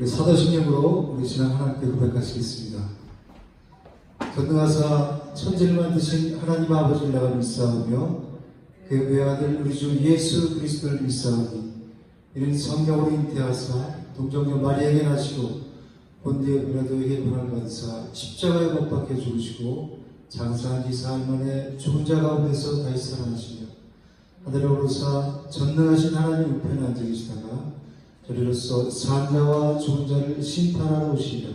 사도신경으로 우리 신앙 하나님께 고백하시겠습니다. 전능하사 천지를 만드신 하나님 아버지를 내가 믿사오며 그 외아들 우리 주 예수 그리스도를 믿사오니 이는 성령으로 잉태하사 동정녀 마리아에게 나시고 본디오 빌라도에게 고난을 받으사 십자가에 못 박혀 죽으시고 장사한 지 사흘 만에 죽은 자 가운데서 다시 살아나시며 하늘에 오르사 전능하신 하나님 우편에 앉아 계시다가 저리로서 산 자와 죽은 자를 심판하러 오시리라.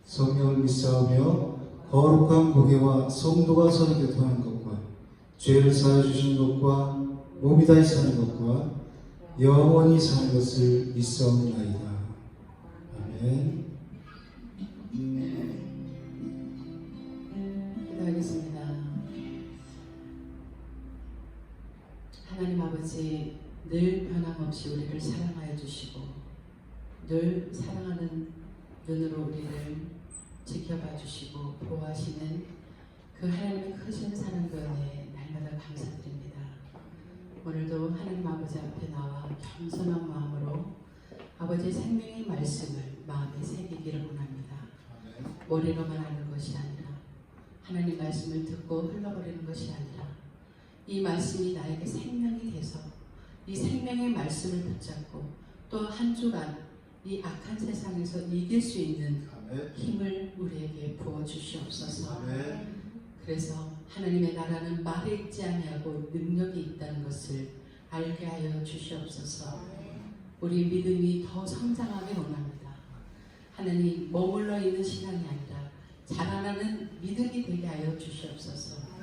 성령을 믿사오며 거룩한 공예와 성도가 서로 교통하는 것과 죄를 사하여 주시는 것과 몸이 다시 사는 것과 영원히 사는 것을 믿사옵나이다. 아멘. 기도하겠습니다. 하나님 아버지, 늘 변함없이 우리를 사랑하여 주시고 늘 사랑하는 눈으로 우리를 지켜봐 주시고 보호하시는 그 하나님의 크신 사랑과 은혜에 날마다 감사드립니다. 오늘도 하나님 아버지 앞에 나와 겸손한 마음으로 아버지의 생명의 말씀을 마음에 새기기를 원합니다. 머리로만 아는 것이 아니라 하나님 말씀을 듣고 흘러버리는 것이 아니라 이 말씀이 나에게 생명이 돼서 이 생명의 말씀을 붙잡고 또 한 주간 이 악한 세상에서 이길 수 있는 힘을 우리에게 부어주시옵소서. 그래서 하나님의 나라는 말에 있지 아니하고 능력이 있다는 것을 알게 하여 주시옵소서. 우리 믿음이 더 성장하길 원합니다. 하나님 머물러 있는 신앙이 아니라 자라나는 믿음이 되게 하여 주시옵소서.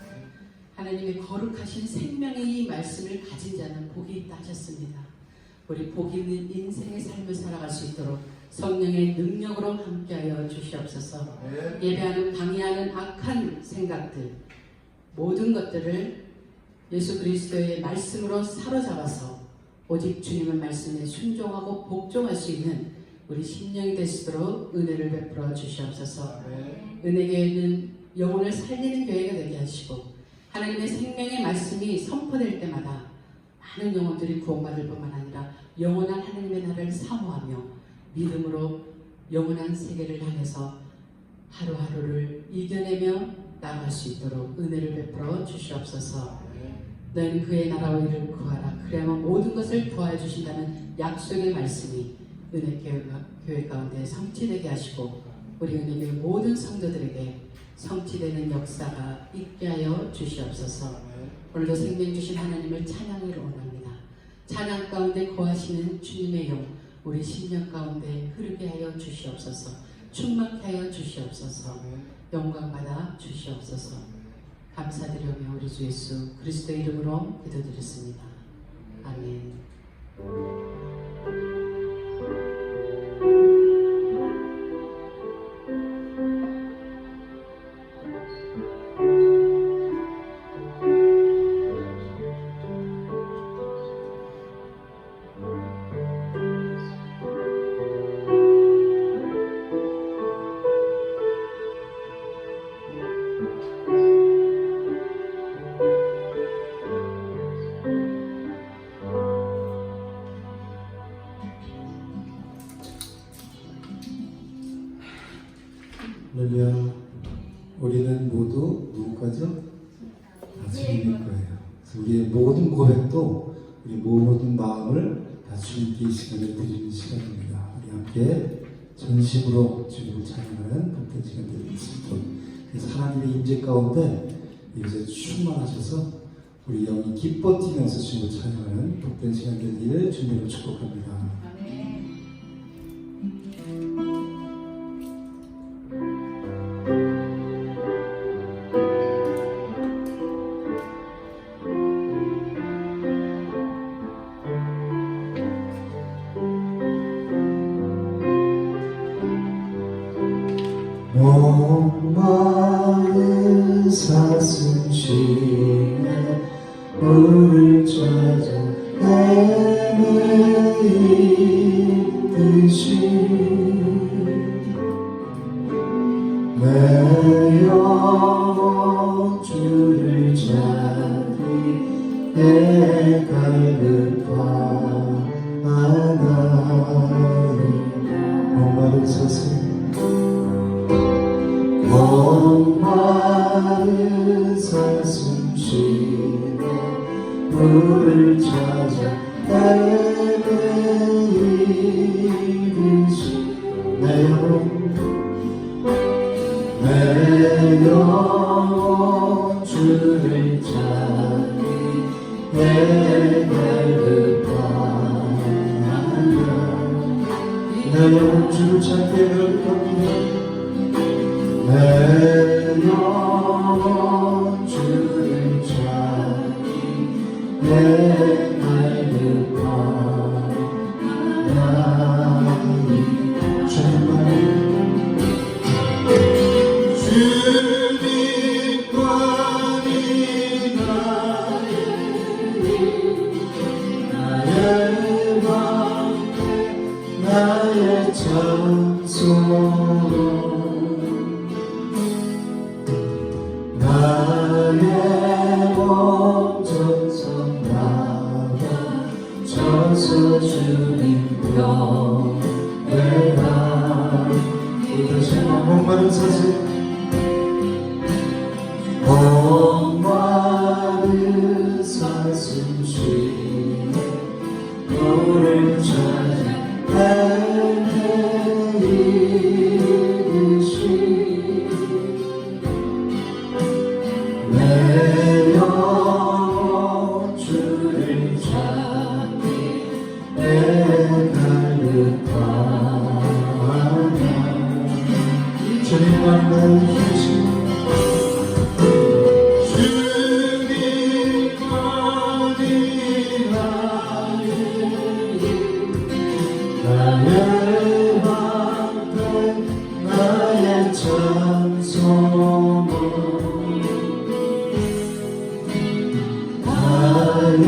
하나님의 거룩하신 생명의 이 말씀을 가진 자는 복이 있다 하셨습니다. 우리 복 있는 인생의 삶을 살아갈 수 있도록 성령의 능력으로 함께하여 주시옵소서. 예배하는 방해하는 악한 생각들 모든 것들을 예수 그리스도의 말씀으로 사로잡아서 오직 주님의 말씀에 순종하고 복종할 수 있는 우리 심령이 되시도록 은혜를 베풀어 주시옵소서. 은혜교회는 영혼을 살리는 교회가 되게 하시고 하나님의 생명의 말씀이 선포될 때마다 많은 영혼들이 구원받을 뿐만 아니라 영원한 하나님의 나라를 사모하며 믿음으로 영원한 세계를 향해서 하루하루를 이겨내며 나아갈 수 있도록 은혜를 베풀어 주시옵소서. 너희는 그의 나라와 일을 구하라. 그래야만 모든 것을 더하여 주신다는 약속의 말씀이 은혜교회 가운데 성취되게 하시고 우리 은혜교회 모든 성도들에게 성취되는 역사가 있게 하여 주시옵소서. 오늘도 생명 주신 하나님을 찬양을 원합니다. 찬양 가운데 거하시는 주님의 영 우리 심령 가운데 흐르게 하여 주시옵소서. 충만케 하여 주시옵소서. 영광받아 주시옵소서. 감사드리며 우리 주 예수 그리스도의 이름으로 기도드렸습니다. 아멘. 할렐루야. 우리는 모두 누구까지요? 주님일 거예요. 그래서 우리의 모든 고백도 우리 모든 마음을 다 주님께 이 시간을 드리는 시간입니다. 우리 함께 전심으로 주님을 찬양하는 복된 시간 되길 있습니다. 그래서 하나님의 임재 가운데 이제 충만하셔서 우리 영이 기뻐 뛰면서 주님을 찬양하는 복된 시간 되기를 주님으로 축복합니다. 목마른 사슴심에 물을 찾아 헤매이듯이 내 영혼 주를 찾기에 갈급하나니 물을 찾아 헤매이듯이 내 영혼 주를 찾기 내가 내 영혼 주를 찾게 될 겁니다. 내 영혼 주를 찾기 내가 주님만이 나의 찬송 나의 몸 전성 나가 저서 주님 병내라 다시 목마른 사슴 목마른 사슴 쉬네 물을 찾아 헤매이듯이 내 영혼 주를 찾기 내가 급하냐 주님만 나를 힘주시고 나의 방패 나의 찬송 나의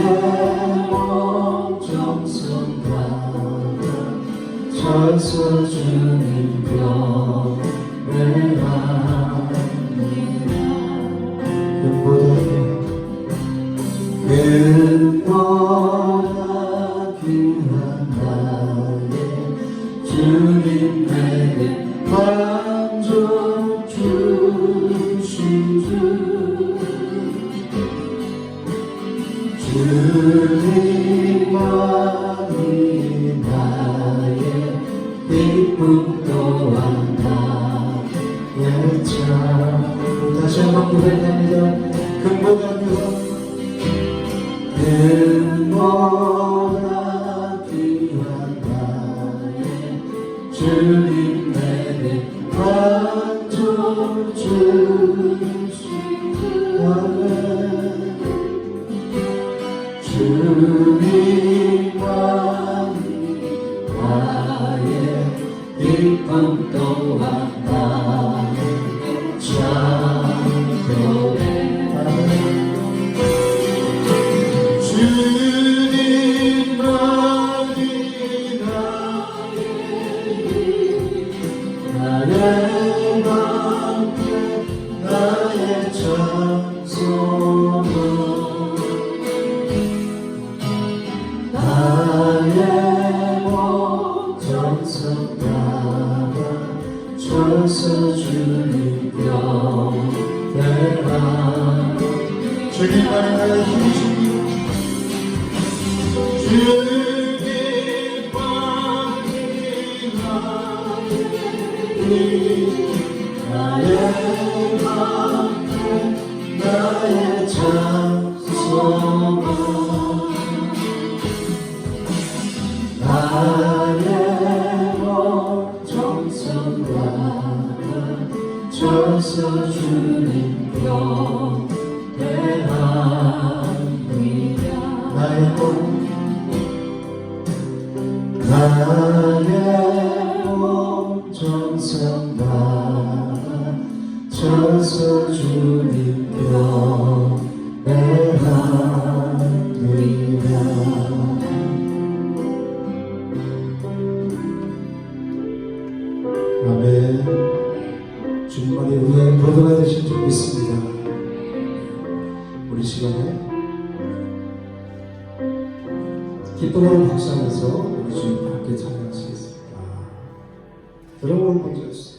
몸 정성 다가 저서 주님 병내라 그보다 귀한 나의 주님 내게 만족 주신 주 주님만이 나의 기쁨 또한 나의 참 다시 한번 고백합니다. 금보다 귀한 나의 주님 내게 만족 주시네 주님만이 나의 기쁨 또한 나의 찬송에 주님만이 나의 방패 나의 찬송 나의 몸 정성 다가 저서 주님 병내라 주님만이 나의 힘이시니 나의 방패 나의 찬송 나의 몸 정성 다가 저서 주님 병내라 나의 몸 정성 다가 저서 주님 병내라 아멘. 주님만이 우리의 보도가 되신 줄 믿습니다. 우리 시간에 기쁨으로 박수하면서 우리 주님 함께 찬양하시겠습니다. 여러분 먼저 주세요.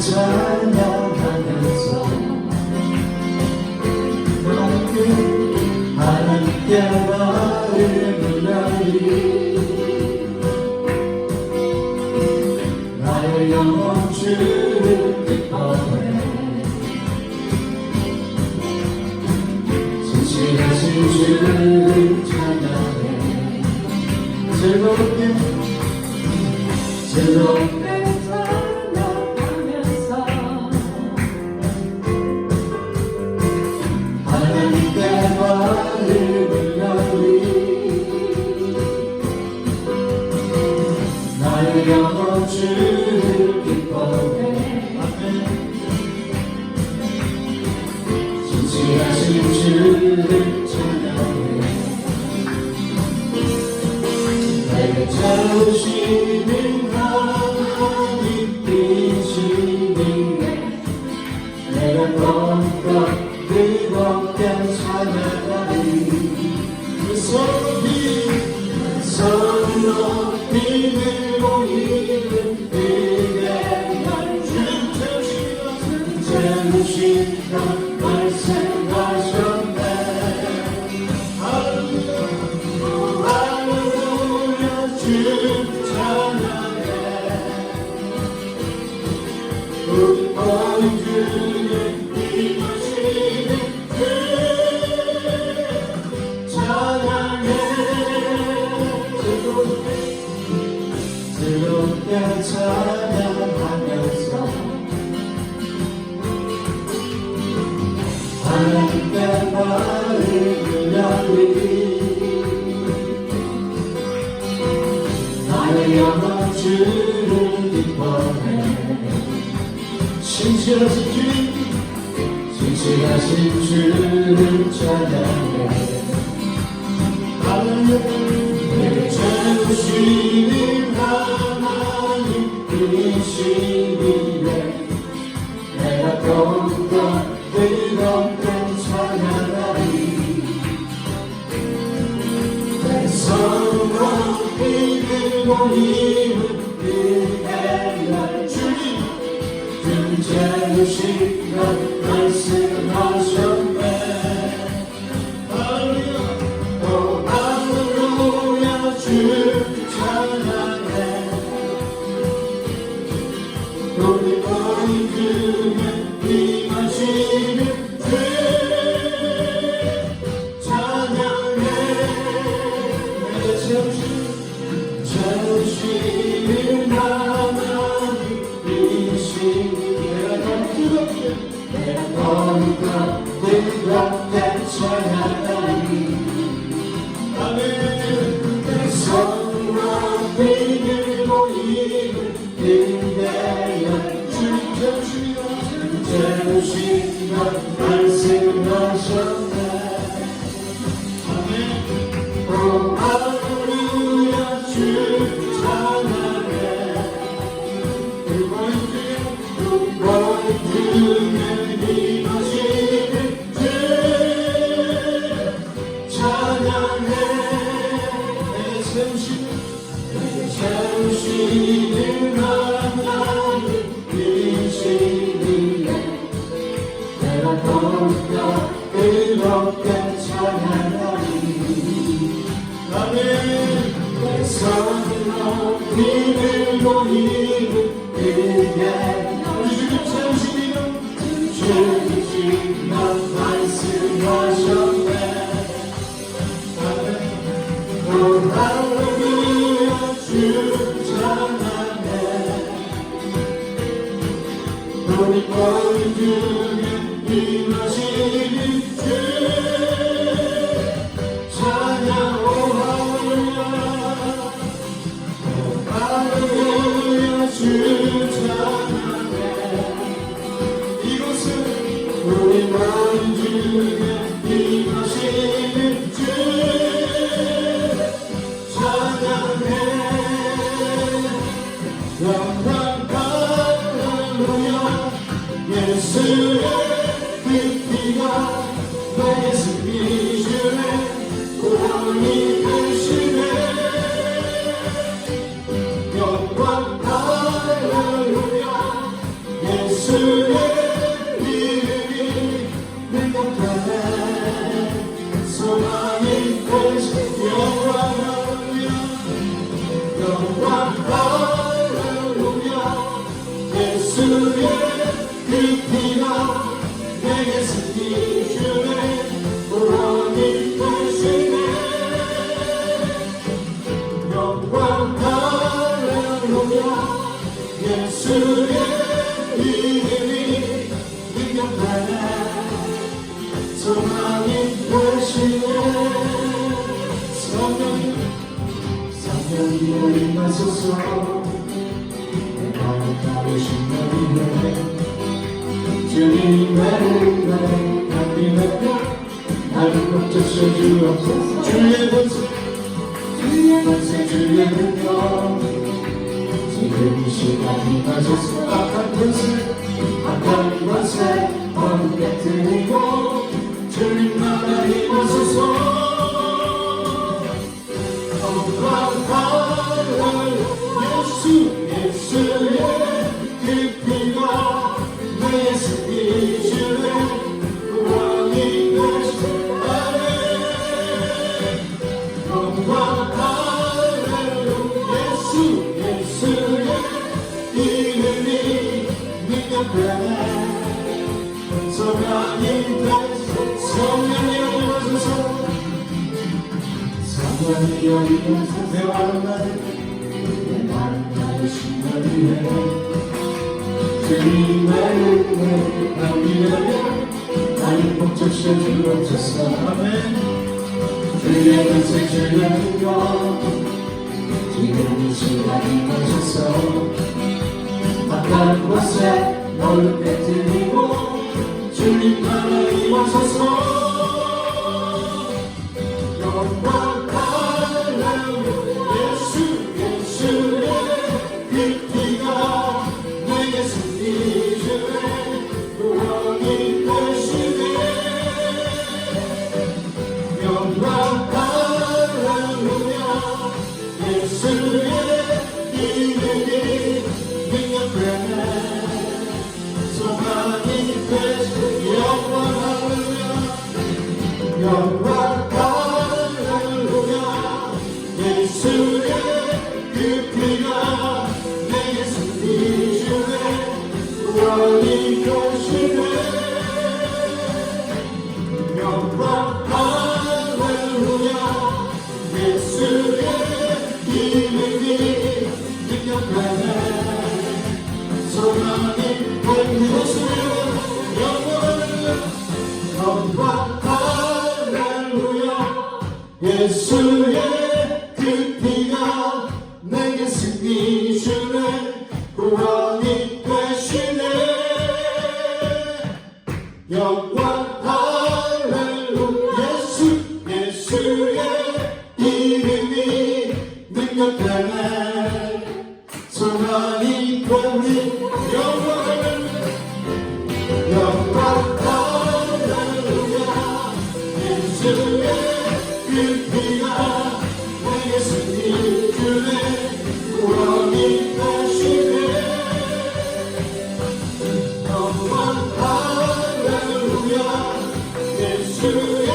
찬양하면서 하나님께 나를 불러리 나의 영혼 주를 기뻐해 신실하신 주를 찬양해 즐겁게 찬양하면서 하나님께 나를 불러리 나의 영혼 주를 기뻐해 신실하신 주를 찬양해 내게 채우시는 하나님 이시니 내가 더 뜨겁게 찬양하리 그 손 높이 들고 있는 그대 채우시다 말씀하셨네 할렐루야 주 찬양해 우리 모든 주의 임하시는 그 찬양해 즐겁게 찬양하면서 하나님께 나를 불러리 나의 영혼 주를 기뻐해 신실하신 주를 찬양해 내게 채우시는 하나님 이시기에 내가 더욱더 뜨겁게 찬양하리 내 손 높이 들고 있는 그대여 주님 채우시며 말씀하셨네 할렐루야 주 찬양해 우리 모든 중에 임하시는 주 찬양해 내게 채우시는 하나님 이시기에 내가 더욱더 뜨겁게 찬양하리 내 손 높이 들고 있는 그대여 채우시며 말씀하셨네 오 할렐루야 주 찬양해 우리 모든 중에 임하시는 주 찬양해 채우시는 하나님 이시기에 내가 더욱더 뜨겁게 찬양하리 나는 내 손 높이 들고 있는 그대 우리 주님 채우시며 말씀하셨네 할렐루야 주 찬양해 우리 모든 중에 임하시는 주 찬양 오 할렐루야 주 찬양해 이곳은 우리 모든 중에 임하시는 주 찬양해 영광 할렐루야 예수의 그 피가 나의 승리주의 구원이 되시네 영광 할렐루야 예수 예수의 이름이 능력하네 소망이 되신 영광 할렐루야 예수의 그 피가 내게 승리 주네 구원이 되시네 영광 할렐루야 예수의 이름이 능력하네 소망이 되시네 성령이 임하소서 내 마음 가르신 너희는 주님 나를 감비하며 나를 멈춰서 주옵소서 주의 권세 주의 능력 지금 이 시간 임하소서 악한 권세 모두 깨뜨리고 주님 나라 임하소서 예수의 그 피가 내 승리 주네 구원이 되시네 영광 할렐루야 예수의 이름이 능력하네 소망이 되시네 성령이 임하소서 성령이 임하소서 내 마음을 주님 나를 감비하며 나를 멈춰서 주옵소서 아멘 주의 권세 주의 능력 지금 이 시간 임하소서 악한 것에 너를 깨뜨리고 주님 나라 임하소서 영광 할렐루야 예수의 그 피가 내게 승리 주네 구원이 되시네 영광 할렐루야 예수의 이름이 능력하네 소망이 되시네 영광 할렐루야 영광 할렐루야 예수의 그 피가 내게 승리 주네 구원이 되시네 영광 할렐루야 예수의 이름이 능력하네 소망이 되시네 영광 할렐루야 예수의 그 피가 내게 승리 주네 구원이 되시네 영광 할렐루야 예수의 이름이 능력하네 소망이 되니 영광 할렐루야 예수의 그 피가 내게 승리 주네 구원이 되시네 영광 할렐루야 예수의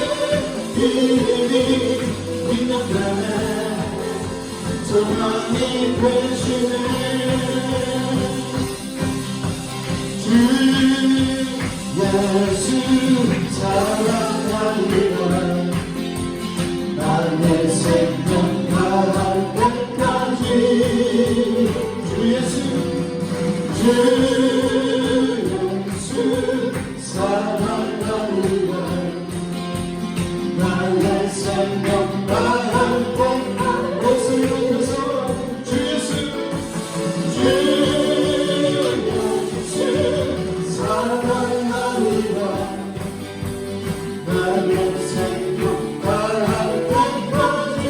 이름이 능력하네 소망이 되시네 주 예수 사랑하리라 나의 생명 다할 때까지 주 예수 사랑하리라 나의 생명 다할 때까지 옷을 입혀서 주 예수 사랑하리라 나의 생명 다할 때까지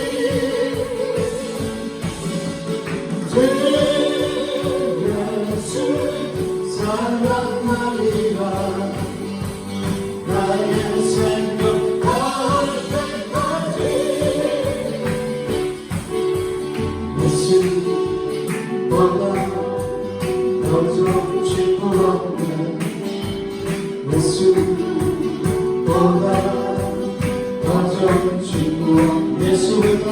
예수 사랑하리라 나의 생명 다할 때까지 예수보다 더 더좀 징그럽네 예수보다 더좀 징그럽네 예수보다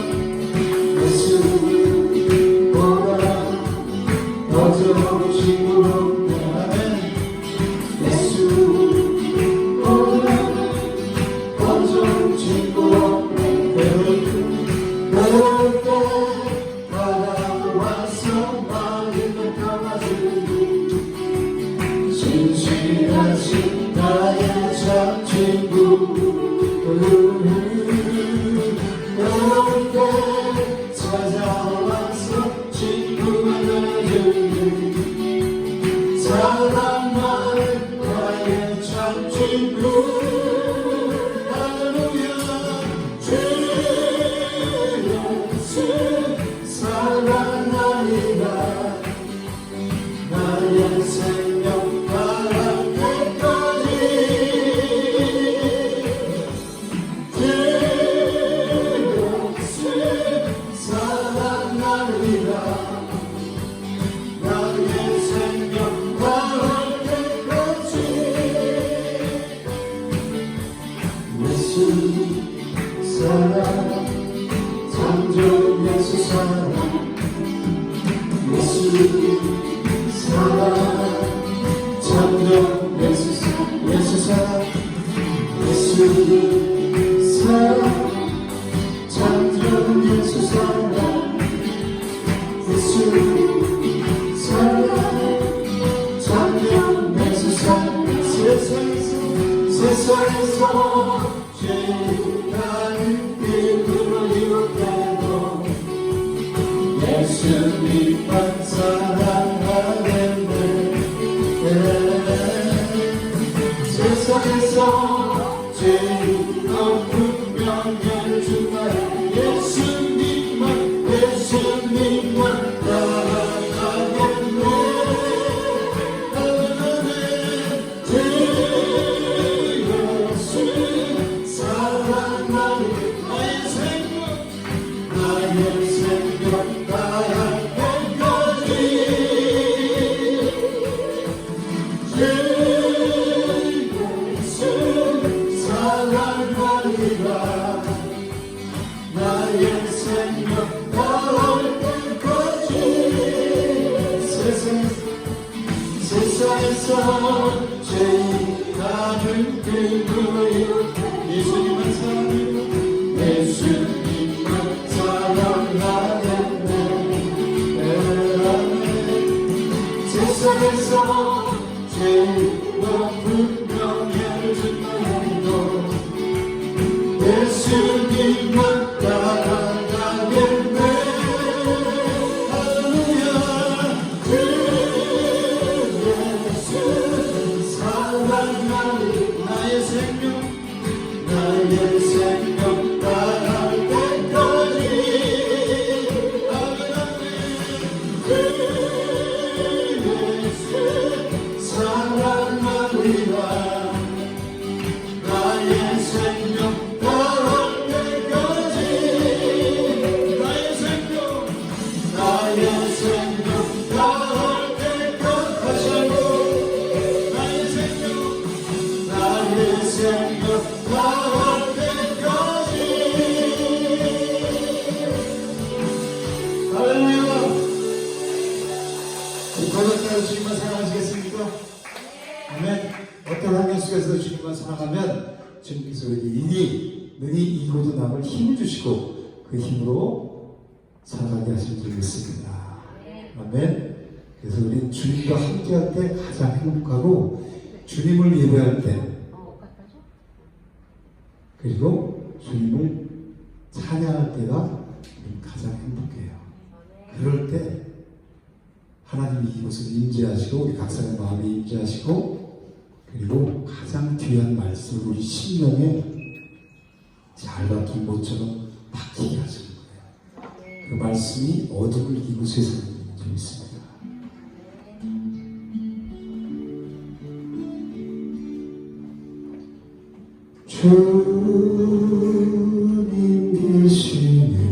더좀 징그럽네 예수보다 더좀 징그럽네 그때 다가와서 마음을 감아주니 진실하신 나의 참 친구 그때 찾아와서 친구가 되주니 사랑하는 나의 참 친구 할렐루야 주 예수 사랑하리라 나의 생명 다할 때까지 주 예수 사랑하리라 나의 생명 다할 때까지 예수 사랑 창조 예수 사랑 예수 사랑 창조 예수 사랑 예수 사랑 예수 사랑 창조 예수 사랑 예수 사랑 창조 예수 사랑 세상에서 제일 나는 빛으로 이웃되고 예수님만 사랑하겠네 세상에서 제일 높은 명예를 주나요 예수님만 따라가겠네 주 예수 사랑하는 나의 생명 다할 때까지 주 예수 사랑하리라 나의 생명 다할 때까지 세상에서 제일 나는 그리고 예수님만 사랑하고 예수님만 사랑하겠네 세상에서 제일 높은 명예를 준다고 예수님만 따라가겠네 할렐루야 주 예수 사랑하리 나의 생명 따라갈 때까지 주 예수 사랑하리라 나의 생명 따라갈 때까지 나의 생명 따라갈 때까지 다시 한번 나의 생명 따라갈 때까지 할렐루야 이 고백대로 주님만 사랑하시겠습니까? 아멘. 어떤 환경 속에서도 주님만 사랑하면 주님께서 우리에게 능히 이고도 남을 힘을 주시고 그 힘으로 살아가게 하시면 되겠습니다. 아멘. 그래서 우리는 주님과 함께할 때 가장 행복하고 주님을 예배할 때 그리고 주님을 찬양할 때가 우리는 가장 행복해요. 그럴 때 하나님이 이곳을 임재하시고 우리 각자의 마음에 임재하시고 그리고 가장 귀한 말씀을 우리 심령에 잘 박힌 못처럼 박히게 하시는 거예요. 그 말씀이 어둠을 이기고 세상을 이기고 있습니다. 주님 계시는 하늘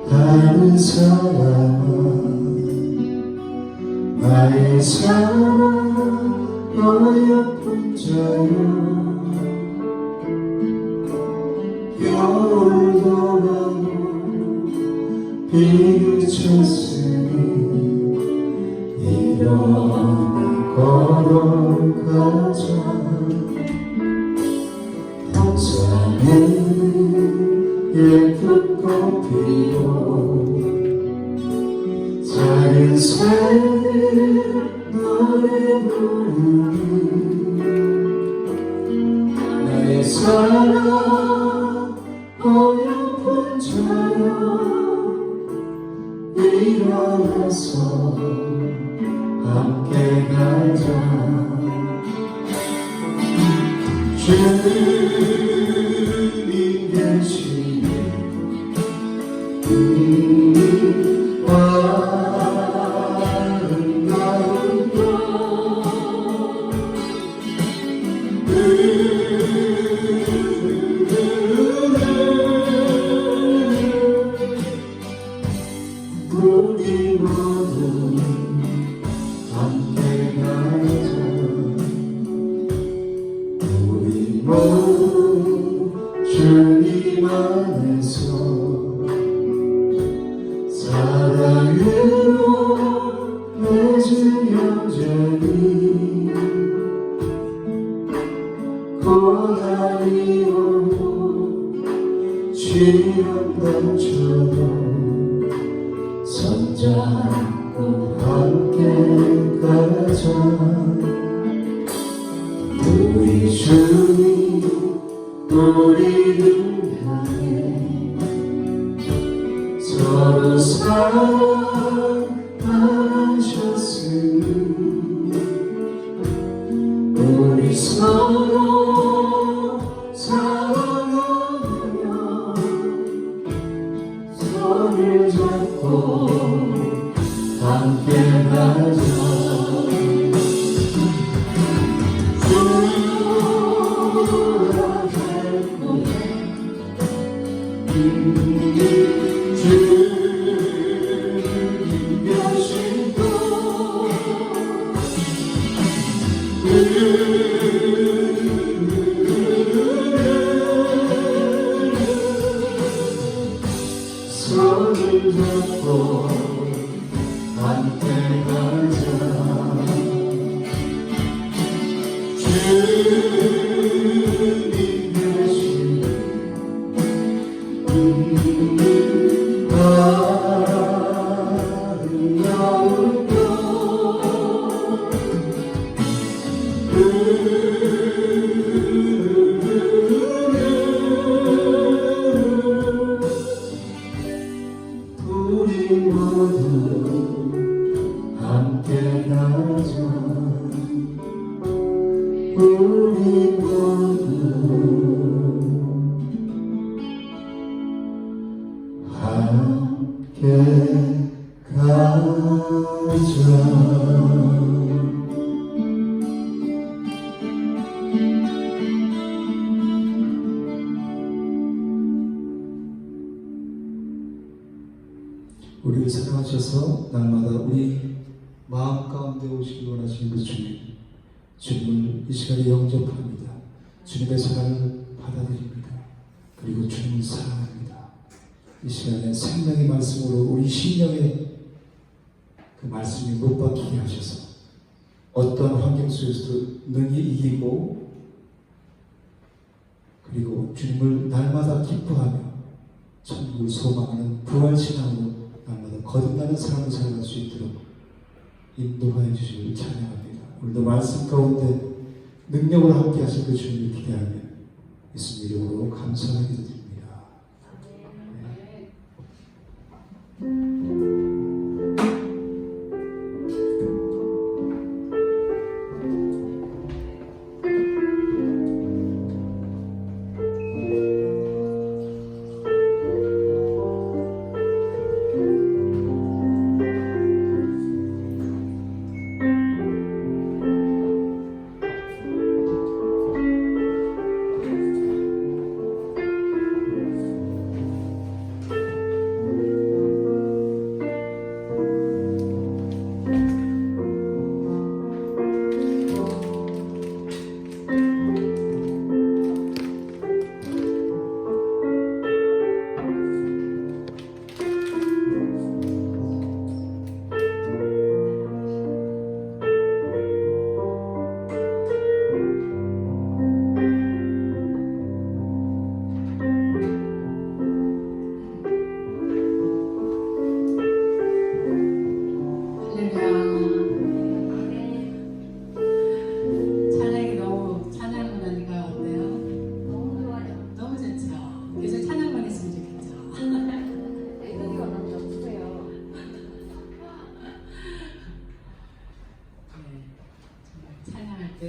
사랑하는 사람아 나의 사랑 어여쁜 자여 겨울도 가고 비를 쳤으니 일어나 걸어가자 동산에 예쁜 꽃 피고 작은 새들 노래 부르니 나의 사랑 어여쁜 자여 일어나서 함께 가자 주님 계시니 아름다운 곳 우리 모두 함께 가자 우리 모두 주님 안에서 사랑으로 맺은 영전이 고난이 오고 시련 닥쳐도 손잡고 함께 가자 우리 주님 우리를 향해 서로 사랑하셨으니 우리 서로 사랑하며 손을 잡고 함께 가자 주님 계시고 손을 잡고 함께 가자 주님 계시고 아름다운 곳 우리 모두 함께 가자 우리 모두 함께 가자 우리를 사랑하셔서 날마다 우리 마음 가운데 오시기 원하시는 그 주님 주님을 이 시간에 영접합니다 주님의 사랑을 받아들입니다 그리고 주님을 사랑합니다 이 시간에 생명의 말씀으로 우리 심령에 그 말씀이 못 박히게 하셔서 어떠한 환경 속에서도 능히 이기고 그리고 주님을 날마다 기뻐하며 천국을 소망하는 부활신앙으로 날마다 거듭나는 삶을 살아갈 수 있도록 인도하여 주시기를 찬양합니다. 오늘도 말씀 가운데 능력을 함께 하실 그 주님을 기대하며 예수 이름으로 감사하게 드립니다.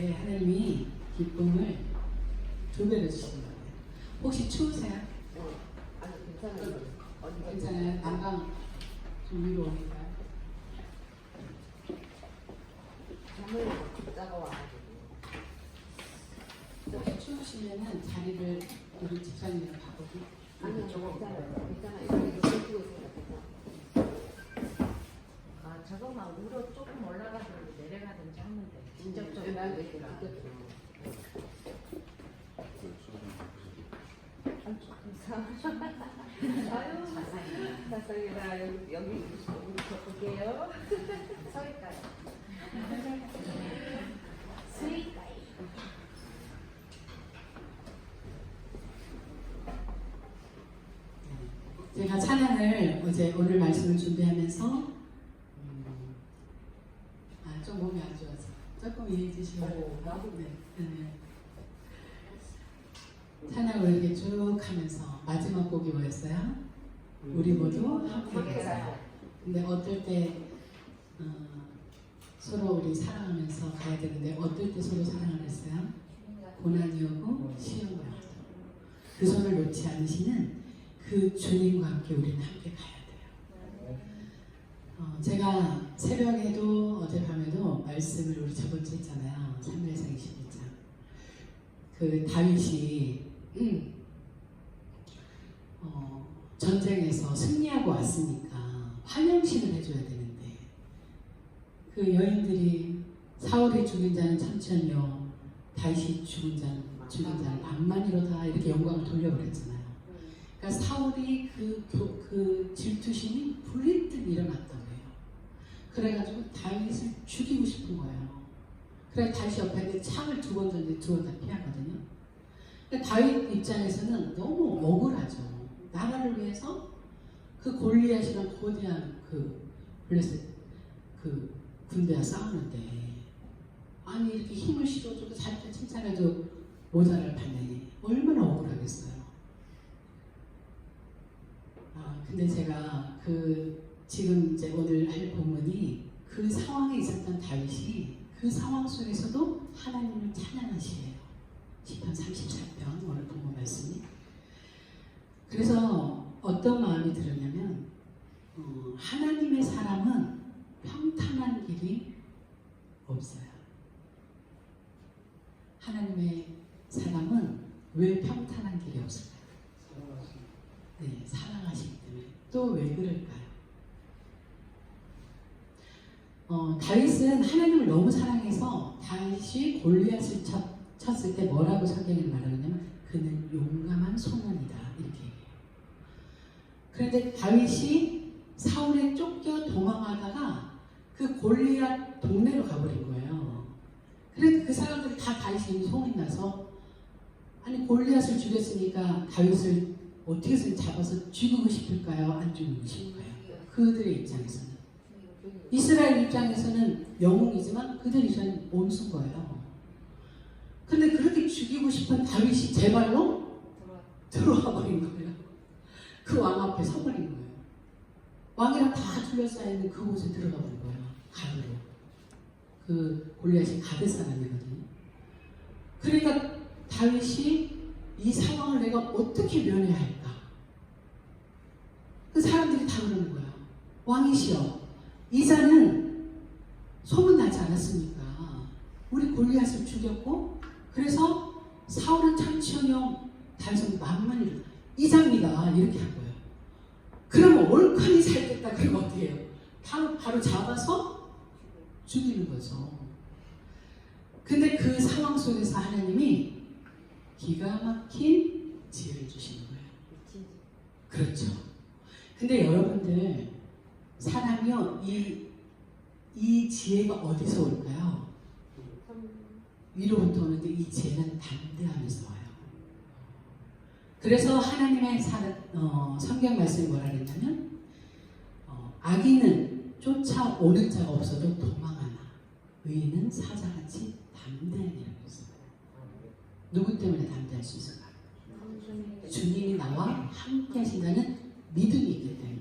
때 하나님이 기쁨을 2배로 주시는 거예요. 혹시 추우세요? 아니 괜찮아요. 괜찮아요? 난방 좀 위로 올릴까요? 잠을 못 자고 와가지고. 혹시 추우시면은 자리를 우리 집사님이랑 바꿔도 아니요, 괜찮아요. 괜찮아요. 이거 들고 있으니까 괜찮아요. 아, 저거만 위로 조금 올라가서 내려가든지 하면 돼. 직접적으로. 아유, 감사합니다. 여기 적을게요. 서울까요? 수익까요? 제가 찬양을 오늘 말씀을 준비하면서 좀 몸이 안 좋아서 조금 이해해 주시고 네. 찬양을 이렇게 쭉 하면서 마지막 곡이 뭐였어요? 우리 모두 함께 가자. 근데 어떨 때 서로 우리 사랑하면서 가야 되는데 어떨 때 서로 사랑을 했어요? 고난이 오고 시험이 오고 그 손을 놓지 않으시는 그 주님과 함께 우리는 함께 가야 돼요. 제가 새벽에도 어젯밤에도 말씀을 우리 저번주 했잖아요. 사무엘상 21장. 그 다윗이 전쟁에서 승리하고 왔으니까 환영식을 해줘야 되는데 그 여인들이 사울이 죽인 자는 천천히요 다윗이 죽인 자는 만만이로다 이렇게 영광을 돌려버렸잖아요. 그러니까 사울이 그 질투심이 불일듯 일어났다고 해요. 그래가지고 다윗을 죽이고 싶은 거예요. 그래 다윗이 옆에 창을 2번 던지고 2번 다 피하거든요. 근데 다윗 입장에서는 너무 억울하죠. 나라를 위해서 그 골리앗이랑 거대한 그 블레셋 그 군대와 싸우는데 아니 이렇게 힘을 실어주고 살짝 칭찬해도 모자를 받네. 얼마나 억울하겠어요. 근데 제가 지금 이제 오늘 할 본문이 그 상황에 있었던 다윗이 그 상황 속에서도 하나님을 찬양하시래요. 시편 34편 오늘 본문 말씀이. 그래서 어떤 마음이 들었냐면 하나님의 사람은 평탄한 길이 없어요. 하나님의 사람은 왜 평탄한 길이 없을까요? 네, 사랑하시기 때문에. 또 왜 그럴까요? 다윗은 하나님을 너무 사랑해서 다윗이 골리앗을 쳤을 때 뭐라고 성경에 말하냐면 그는 용감한 소년이다 이렇게 얘기해요. 그런데 다윗이 사울에 쫓겨 도망하다가 그 골리앗 동네로 가버린 거예요. 그래서 그 사람들이 다 다윗이 소문이 나서 아니 골리앗을 죽였으니까 다윗을 어떻게 해서 잡아서 죽이고 싶을까요? 안 죽이고 싶을까요? 그들의 입장에서는. 이스라엘 입장에서는 영웅이지만 그들 입장에는 온순 거예요. 근데 그렇게 죽이고 싶은 다윗이 제 발로 들어와 버린 거예요. 그 왕 앞에 서버린 거예요. 왕이랑 다 둘러싸여 있는 그곳에 들어가 버린 거예요. 가드로. 그 골리앗이 가드 사람이거든요. 그러니까 다윗이 이 상황을 내가 어떻게 면해야 할까? 그 사람들이 다 그러는 거예요. 왕이시여, 이 자는 소문나지 않았습니까? 우리 골리앗을 죽였고 그래서 사울은 참치언형 다윗은 만만히 이자입니다. 이렇게 한 거예요. 그러면 옳거니 살겠다. 그러면 어떻게 해요? 바로 잡아서 죽이는 거죠. 근데 그 상황 속에서 하나님이 기가 막힌 지혜를 주시는 거예요. 그렇죠. 근데 여러분들 사람이요 이 지혜가 어디서 올까요? 위로부터 오는데 이 지혜는 담대함에서 와요. 그래서 하나님의 성경 말씀이 뭐라 그랬냐면 악인은 쫓아오는 자가 없어도 도망하나 의인은 사자같이 담대하니라고 했어요. 누구 때문에 담대할 수 있을까? 주님이 나와 함께 하신다는 믿음이 있기 때문에.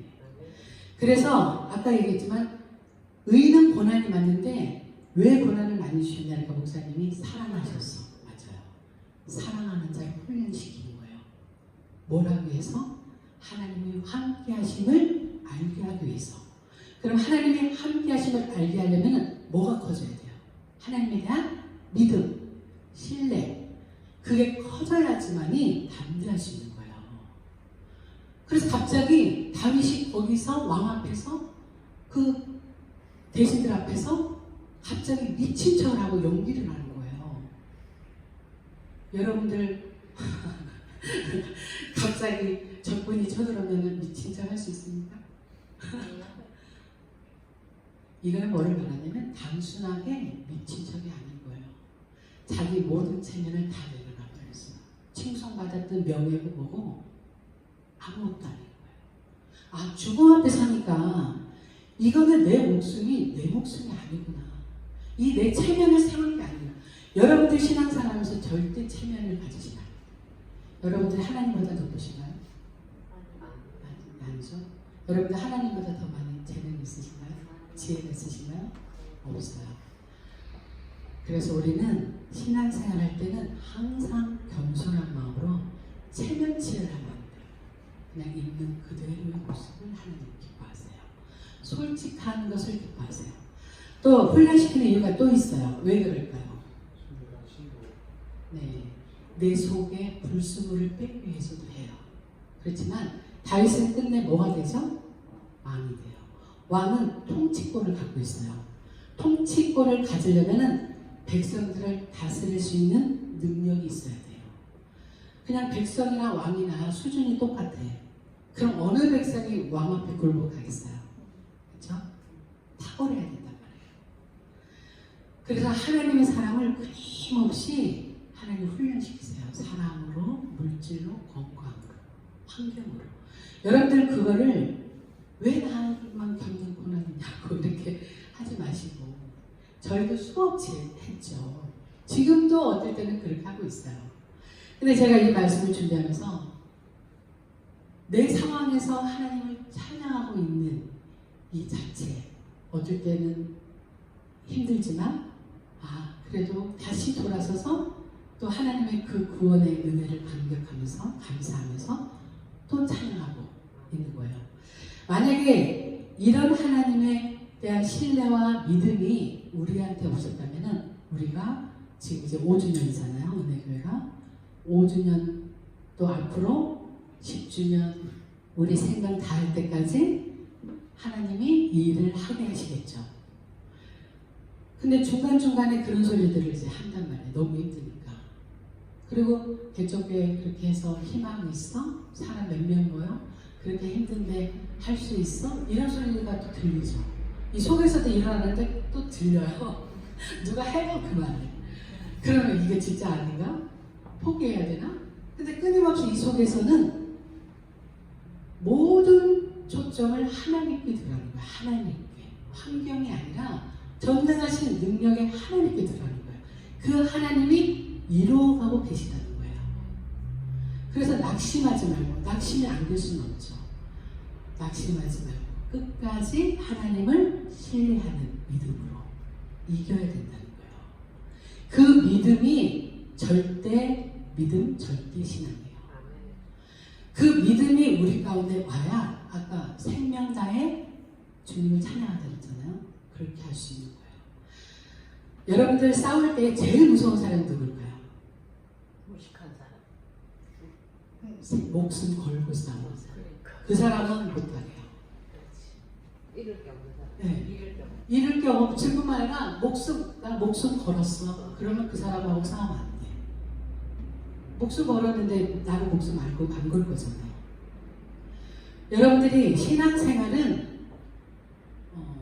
그래서 아까 얘기했지만 의인은 고난이 맞는데 왜 고난을 많이 주신다니까 목사님이 사랑하셨어. 맞아요. 사랑하는 자를 훈련시키는 거예요. 뭐라고 해서? 하나님이 함께 하심을 알게 하기 위해서. 그럼 하나님이 함께 하심을 알게 하려면 뭐가 커져야 돼요? 하나님에 대한 믿음, 신뢰. 그게 커져야지만이 담대할 수 있는 거예요. 그래서 갑자기 다윗이 거기서 왕 앞에서 그 대신들 앞에서 갑자기 미친 척을 하고 연기를 하는 거예요. 여러분들 갑자기 적군이 쳐들어오면 미친 척 할 수 있습니까? 이거는 뭐를 말하냐면 단순하게 미친 척이 아닌 거예요. 자기 모든 체면을 다 내려놔 버렸어요. 칭송받았던 명예고 뭐고 아무것도 아닌 거예요. 아, 죽음 앞에 사니까 이거는 내 목숨이 아니구나. 이 내 체면을 세우는 게 아니라. 여러분들 신앙생활하면서 절대 체면을 가지시나요? 여러분들 하나님보다 높으신가요? 아니죠. 여러분들 하나님보다 더 많은 재능이 있으신가요? 지혜가 있으신가요? 없어요. 그래서 우리는 신앙생활 할 때는 항상 겸손한 마음으로 체면치를 하면 안 돼요. 그냥 있는 그대로의 모습을 하나님 기뻐하세요. 솔직한 것을 기뻐하세요. 또 훈련시키는 이유가 또 있어요. 왜 그럴까요? 네, 내 속에 불순물을 빼기 위해서도 해요. 그렇지만 다윗은 끝내 뭐가 되죠? 왕이 돼요. 왕은 통치권을 갖고 있어요. 통치권을 가지려면 백성들을 다스릴 수 있는 능력이 있어야 돼요. 그냥 백성이나 왕이나 수준이 똑같아. 그럼 어느 백성이 왕 앞에 굴복하겠어요? 그렇죠? 탁월해야 된단 말이에요. 그래서 하나님의 사랑을 끊임없이 하나님 훈련시키세요. 사랑으로, 물질로, 건강으로, 환경으로. 여러분들 그거를 왜 나만 겪는 고난이냐고 이렇게 하지 마시고, 저희도 수없이 했죠. 지금도 어떨 때는 그렇게 하고 있어요. 근데 제가 이 말씀을 준비하면서 내 상황에서 하나님을 찬양하고 있는 이 자체, 어떨 때는 힘들지만 그래도 다시 돌아서서 또 하나님의 그 구원의 은혜를 감격하면서 감사하면서 또 찬양하고 있는 거예요. 만약에 이런 하나님에 대한 신뢰와 믿음이 우리한테 없었다면 우리가 지금 이제 5주년이잖아요. 은혜교회가 5주년 또 앞으로 10주년 우리 생각 다 할 때까지 하나님이 이 일을 하게 하시겠죠. 근데 중간중간에 그런 소리들을 이제 한단 말이에요. 너무 힘드니까. 그리고 개척교회 그렇게 해서 희망이 있어? 사람 몇 명 모여? 그렇게 힘든데 할 수 있어? 이런 소리가 또 들리죠. 이 속에서도 일어나는데 또 들려요. 누가 해봐 그 말을. 그러면 이게 진짜 아닌가? 포기해야 되나? 근데 끊임없이 이 속에서는 모든 초점을 하나님께 들어가는 거야. 하나님께. 환경이 아니라 전능하신 능력의 하나님께 들어가는 거예요. 그 하나님이 이루어가고 계시다는 거예요. 그래서 낙심하지 말고, 낙심이 안 될 수는 없죠. 낙심하지 말고 끝까지 하나님을 신뢰하는 믿음으로 이겨야 된다는 거예요. 그 믿음이 절대 믿음, 절대 신앙이에요. 그 믿음이 우리 가운데 와야 아까 생명 다해 주님을 찬양하다 그랬잖아요. 그렇게 할 수 있는 거예요. 여러분들 싸울 때 제일 무서운 사람이 누굴까요? 무식한 사람. 목숨 걸고 싸우는 사람. 그 사람은 못하게요. 잃을 게 없는 사람. 네. 잃을 게 없는 잃을 게 없을 뿐만 아니라 나 목숨 걸었어. 그러면 그 사람하고 싸우면 안 돼. 목숨 걸었는데 나는 목숨 안 걸 거잖아요. 여러분들이 신앙생활은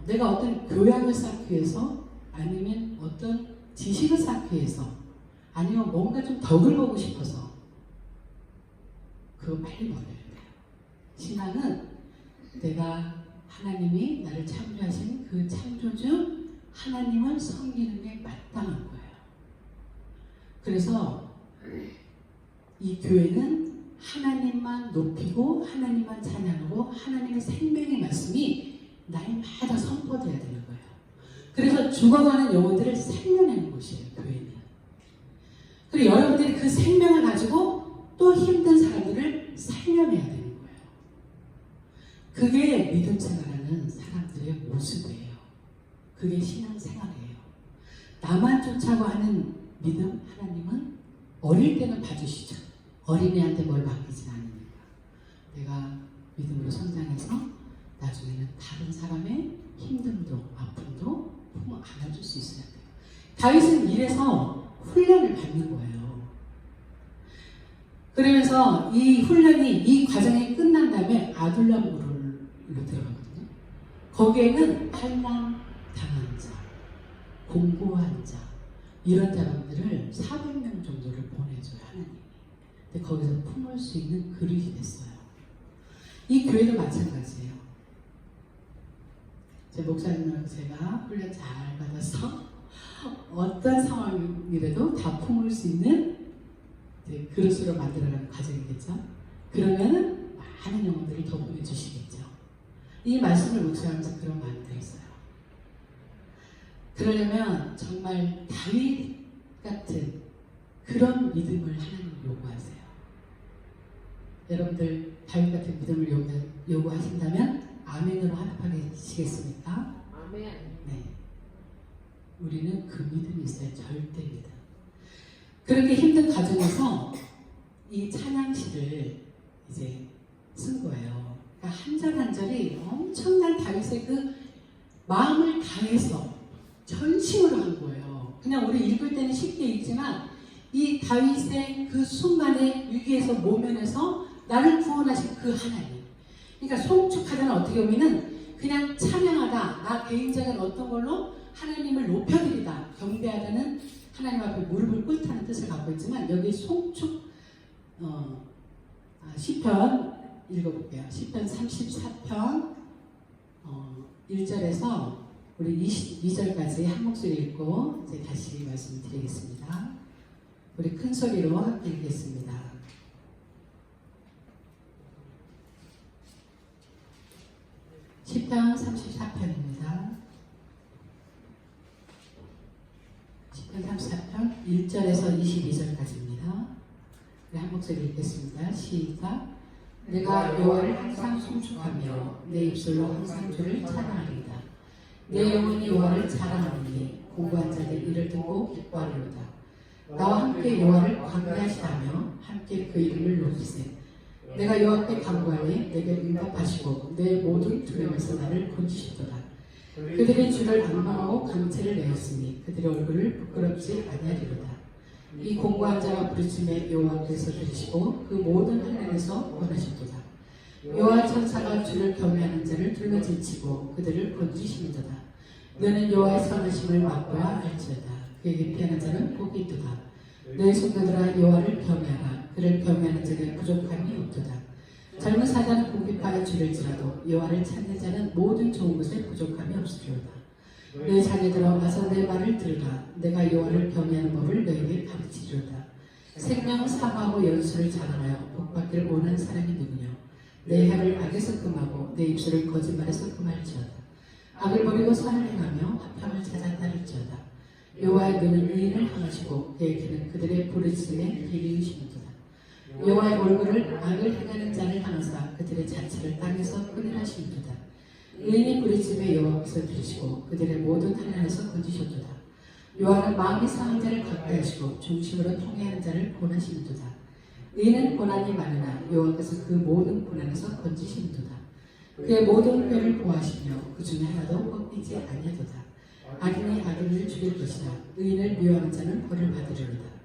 내가 어떤 교양을 쌓기 위해서 아니면 어떤 지식을 쌓기 위해서 아니면 뭔가 좀 덕을 보고 싶어서 그거 빨리 버려야 돼요. 신앙은 내가 하나님이 나를 창조하신 그 창조주 하나님을 섬기는 게 마땅한 거예요. 그래서 이 교회는 하나님만 높이고 하나님만 찬양하고 하나님의 생명의 말씀이 날마다 선포돼야 되는 거예요. 그래서 죽어가는 영혼들을 살려내는 곳이에요, 교회는. 그리고 여러분들이 그 생명을 가지고 또 힘든 사람들을 살려내야 되는 거예요. 그게 믿음 생활하는 사람들의 모습이에요. 그게 신앙생활이에요. 나만 쫓아고 하는 믿음, 하나님은 어릴 때는 봐주시죠. 어린애한테 뭘 맡기진 않으니까. 내가 믿음으로 성장해서 나중에는 다른 사람의 힘듦도 아픔도 품어 안아줄 수 있어야 돼요. 다윗은 이래서 훈련을 받는 거예요. 그러면서 이 훈련이, 이 과정이 끝난 다음에 아둘람으로 들어가거든요. 거기에는 탈남 당한 자, 공고한 자, 이런 사람들을 400명 정도를 보내줘요, 하나님이. 근데 거기서 품을 수 있는 그릇이 됐어요. 이 교회도 마찬가지예요. 제 목사님하고 제가 훈련 잘 받아서 어떤 상황이라도 다 품을 수 있는 그릇으로 만들어가는 과정이겠죠. 그러면 많은 영혼들을 더 보내주시겠죠. 이 말씀을 목사하면서 그런 마음이 들었어요. 그러려면 정말 다윗 같은 그런 믿음을 하나님 요구하세요. 여러분들 다윗 같은 믿음을 요구하신다면 아멘으로 화답하시겠습니까? 아멘. 네. 우리는 그 믿음이 있어야 절대 믿음. 그렇게 힘든 과정에서 이 찬양시를 이제 쓴 거예요. 그러니까 한 절 한 절이 엄청난 다윗의 그 마음을 다해서 전심으로 한 거예요. 그냥 우리 읽을 때는 쉽게 읽지만 이 다윗의 그 순간의 위기에서 모면에서 나를 구원하신 그 하나님. 그러니까 송축하다는 어떻게 보면은 그냥 찬양하다, 나 개인적인 어떤 걸로 하나님을 높여드리다, 경배하다는 하나님 앞에 무릎을 꿇다는 뜻을 갖고 있지만 여기 송축 시편 읽어볼게요. 시편 34편 1절에서 우리 22절까지 한 목소리 읽고 이제 다시 말씀드리겠습니다. 우리 큰 소리로 함께 읽겠습니다. 시편 34편입니다. 시편 34편 1절에서 22절까지입니다. 네, 한 목소리 읽겠습니다. 시작. 내가 여호와를 항상 송축하며 내 입술로 항상 주를 찬양하리이다. 내 영혼이 여호와를 자랑하노니 공부한 자들 이를 듣고 기뻐하리로다. 나와 함께 여호와를 광대하시다며 함께 그 이름을 높이세. 내가 여호와께 간구하니 내게 응답하시고 내 모든 두려움에서 나를 건지시도다. 그들이 주를 악망하고 강체를 내었으니 그들의 얼굴을 부끄럽지 아니하리로다. 이 공고한 자가 부르심에 여호와께서 들으시고 그 모든 하늘에서 원하시도다. 여호와 천사가 주를 경외하는 자를 둘러지치고 그들을 건지시는도다. 너는 여호와의 선하심을 맛보아 알지어다. 그에게 피하는 자는 복이 있도다. 너의 손들아 여호와를 경외하라. 그를 경외하는 자에게 부족함이 없도다. 젊은 사자는 궁핍하여 줄일지라도 여호와를 찾는 자는 모든 좋은 것에 부족함이 없으리로다. 너희 자녀들아 와서 내 말을 들으라. 내가 여호와를 경외하는 법을 너희에게 가르치리로다. 생명을 사모하고 연수를 자랑하여 복받기를 원하는 사람이 누구냐. 내 혀를 악에서 금하고 내 입술을 거짓말에서 금할지어다. 악을 버리고 선을 행하며 화평을 찾아 따를지어다. 여호와의 눈은 의인을 향하시고 그의 귀는 그들의 부르짖음에 기리우시는도다. 여호와의 얼굴을 악을 행하는 자를 향하사 그들의 자취를 땅에서 끊으시는도다. 의인의 부르짖음에 여호와께서 들으시고 그들의 모든 한안에서 건지셨도다. 여호와는 마음이 상한 자를 각대하시고 중심으로 통회하는 자를 권하시는도다. 의인은 고난이 많으나 여호와께서 그 모든 고난에서 건지시는도다. 그의 모든 뼈를 보하시며 그 중에 하나도 꺾이지 아니하도다. 악인이 악인을 죽일 것이다. 의인을 미워하는 자는 벌을 받으리로다.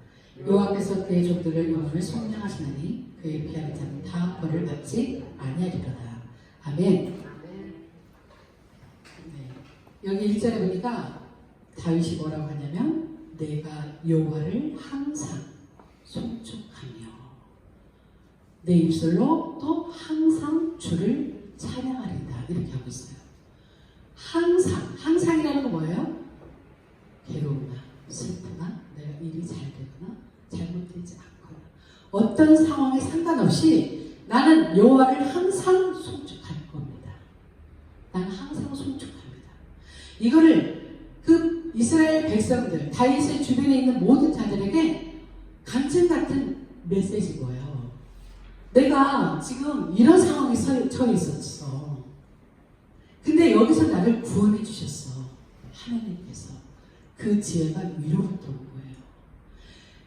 여호와께서 그의 종들을 영혼을 성령하시나니 그의 피하는 자는 다 벌을 받지 아니하리로다. 아멘. 여기 1절에 보니까 다윗이 뭐라고 하냐면 내가 여호와를 항상 송축하며 내 입술로 또 항상 주를 찬양하리다 이렇게 하고 있어요. 항상이라는 건 뭐예요? 괴로우나 슬프나 내가 일이 잘 되거나 잘못되지 않거나 어떤 상황에 상관없이 나는 여호와를 항상 송축할 겁니다. 나는 항상 송축합니다. 이거를 그 다윗의 주변에 있는 모든 자들에게 간증 같은 메시지인 거예요. 내가 지금 이런 상황에 처해 있었어. 근데 여기서 나를 구원해 주셨어. 하나님께서. 그 지혜가 위로부터 온 거예요.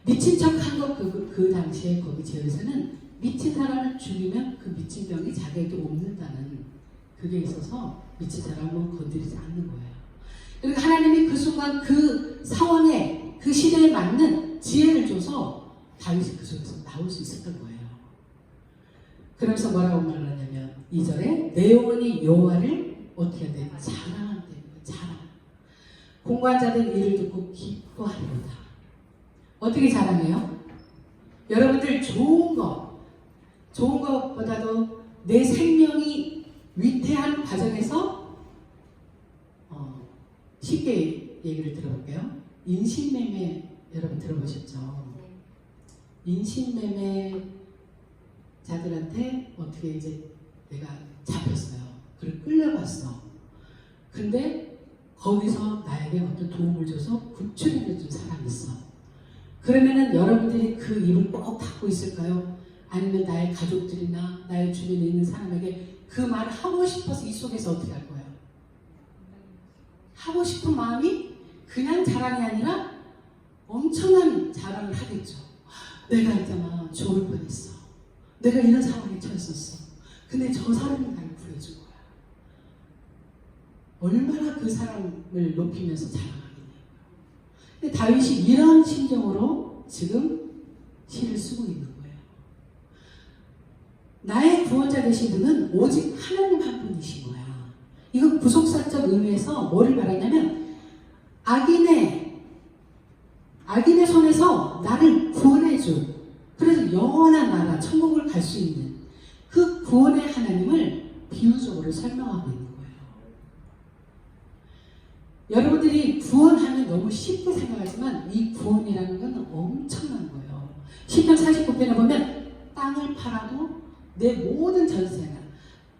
미친 척 한 것 그 당시에 거기 지역에서는 미친 사람을 죽이면 그 미친 병이 자기에게 옮는다는 그게 있어서 미친 사람은 건드리지 않는 거예요. 그러니까 하나님이 그 순간 그 상황에 그 시대에 맞는 지혜를 줘서 다윗이 그 속에서 나올 수 있었던 거예요. 그러면서 뭐라고 말하냐면 2절에 내 영혼이 여호와를 어떻게 해야 돼? 자랑한다는 거예요. 자랑. 공고한 자들 이를 듣고 기뻐하리로다. 어떻게 자랑해요? 여러분들 좋은 것보다도 내 생명이 위태한 과정에서 쉽게 얘기를 들어볼게요. 인신매매 여러분 들어보셨죠? 인신매매자들한테 어떻게 이제 내가 잡혔어요. 그리고 끌려갔어. 근데 거기서 나에게 어떤 도움을 줘서 구출해준 사람이 있어. 그러면은 여러분들이 그 입을 꼭 닫고 있을까요? 아니면 나의 가족들이나 나의 주변에 있는 사람에게 그 말을 하고 싶어서 이 속에서 어떻게 할 거예요? 하고 싶은 마음이 그냥 자랑이 아니라 엄청난 자랑을 하겠죠. 내가 있잖아 죽을 뻔했어. 내가 이런 상황에 처했었어. 근데 저 사람이 나를 구해준 거야. 얼마나 그 사람을 높이면서 자랑하겠냐고요. 근데 다윗이 이런 심정으로 지금 시를 쓰고 있는 거예요. 나의 구원자 되신 분은 오직 하나님 한 분이신 거야. 이건 부속사적 의미에서 뭐를 말하냐면 악인의 손에서 나를 구원해준, 그래서 영원한 나라 천국을 갈 수 있는 그 구원의 하나님을 비유적으로 설명하고 있는 거예요. 여러분들이 구원하면 너무 쉽게 생각하지만 이 구원이라는 건 엄청난 거예요. 시편 49편에 보면 땅을 팔아도 내 모든 전세나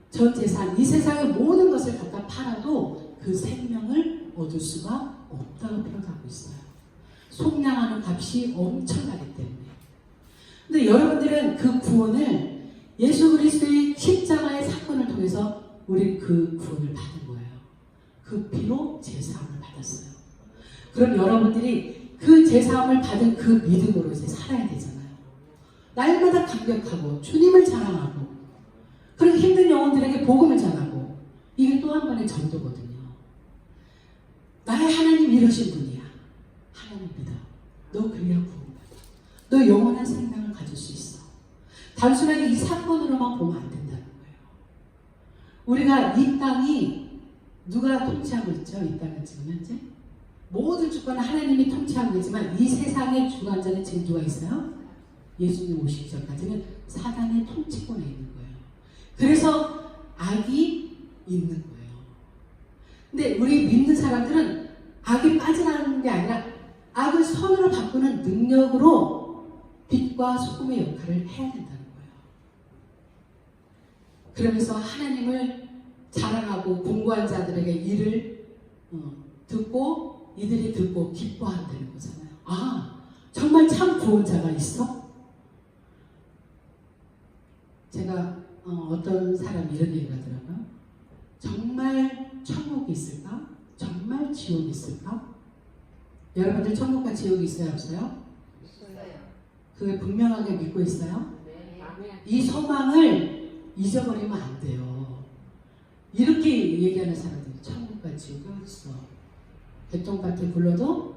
전 재산, 이 세상의 모든 것을 갖다 팔아도 그 생명을 얻을 수가 없다고 표현하고 있어요. 속량하는 값이 엄청나기 때문에. 근데 여러분들은 그 구원을 예수 그리스도의 십자가의 사건을 통해서 우리 그 구원을 받은 거예요. 그 피로 제사함을 받았어요. 그럼 여러분들이 그 제사함을 받은 그 믿음으로 이제 살아야 되잖아요. 날마다 감격하고 주님을 자랑하고 그리고 힘든 영혼들에게 복음을 전하고 이게 또 한 번의 전도거든요. 나의 하나님 이러신 분이야. 하나님 믿어. 너 그래야 구원받아. 너 영원한 생명을 가질 수 있어. 단순하게 이 사건으로만 보면 안 된다는 거예요. 우리가 이 땅이 누가 통치하고 있죠? 이 땅은 지금 현재? 모든 주권은 하나님이 통치하고 있지만 이 세상의 주관자는 지금 누가 있어요? 예수님 오시기 전까지는 사단의 통치권에 있는 거예요. 그래서 악이 있는 거예요. 근데 우리 믿는 사람들은 악이 빠져나가는 게 아니라 악을 선으로 바꾸는 능력으로 빛과 소금의 역할을 해야 된다는 거예요. 그러면서 하나님을 자랑하고 공고한 자들에게 이를 듣고 이들이 듣고 기뻐한다는 거잖아요. 아, 정말 참 구원자가 있어? 제가 어떤 사람이 이런 얘기를 하더라고요. 정말 천국이 있을까? 정말 지옥이 있을까? 여러분들 천국과 지옥이 있어요? 없어요? 있어요. 그게 분명하게 믿고 있어요? 네. 이 소망을 잊어버리면 안 돼요. 이렇게 얘기하는 사람들이 천국과 지옥이 어딨어? 개똥밭에 굴러도